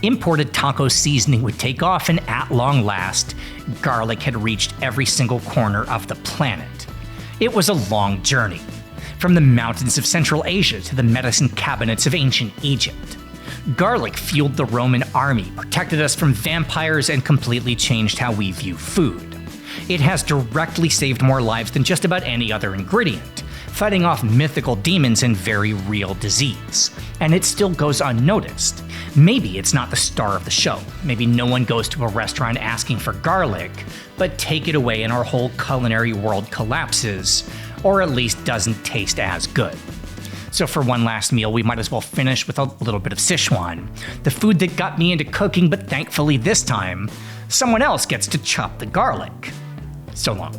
Imported taco seasoning would take off, and at long last, garlic had reached every single corner of the planet. It was a long journey, from the mountains of Central Asia to the medicine cabinets of ancient Egypt. Garlic fueled the Roman army, protected us from vampires, and completely changed how we view food. It has directly saved more lives than just about any other ingredient, fighting off mythical demons and very real disease. And it still goes unnoticed. Maybe it's not the star of the show. Maybe no one goes to a restaurant asking for garlic, but take it away and our whole culinary world collapses, or at least doesn't taste as good. So for one last meal, we might as well finish with a little bit of Sichuan, the food that got me into cooking, but thankfully this time, someone else gets to chop the garlic. So long.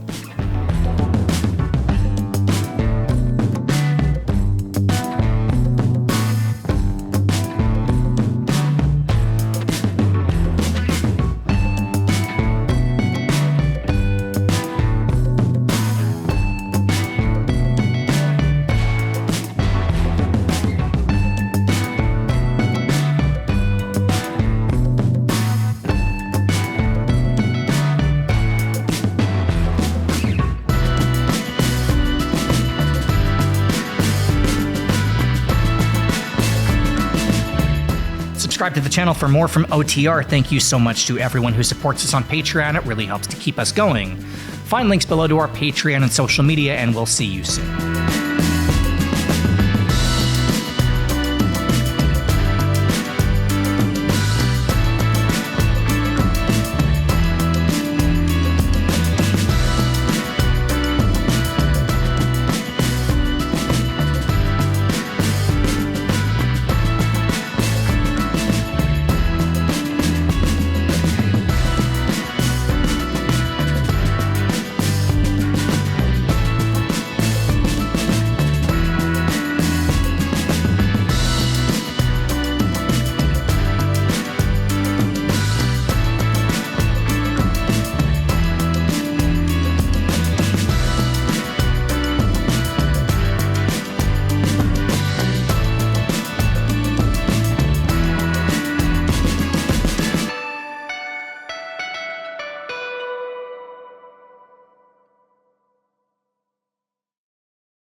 Subscribe to the channel for more from OTR. Thank you so much to everyone who supports us on Patreon. It really helps to keep us going. Find links below to our Patreon and social media, and we'll see you soon.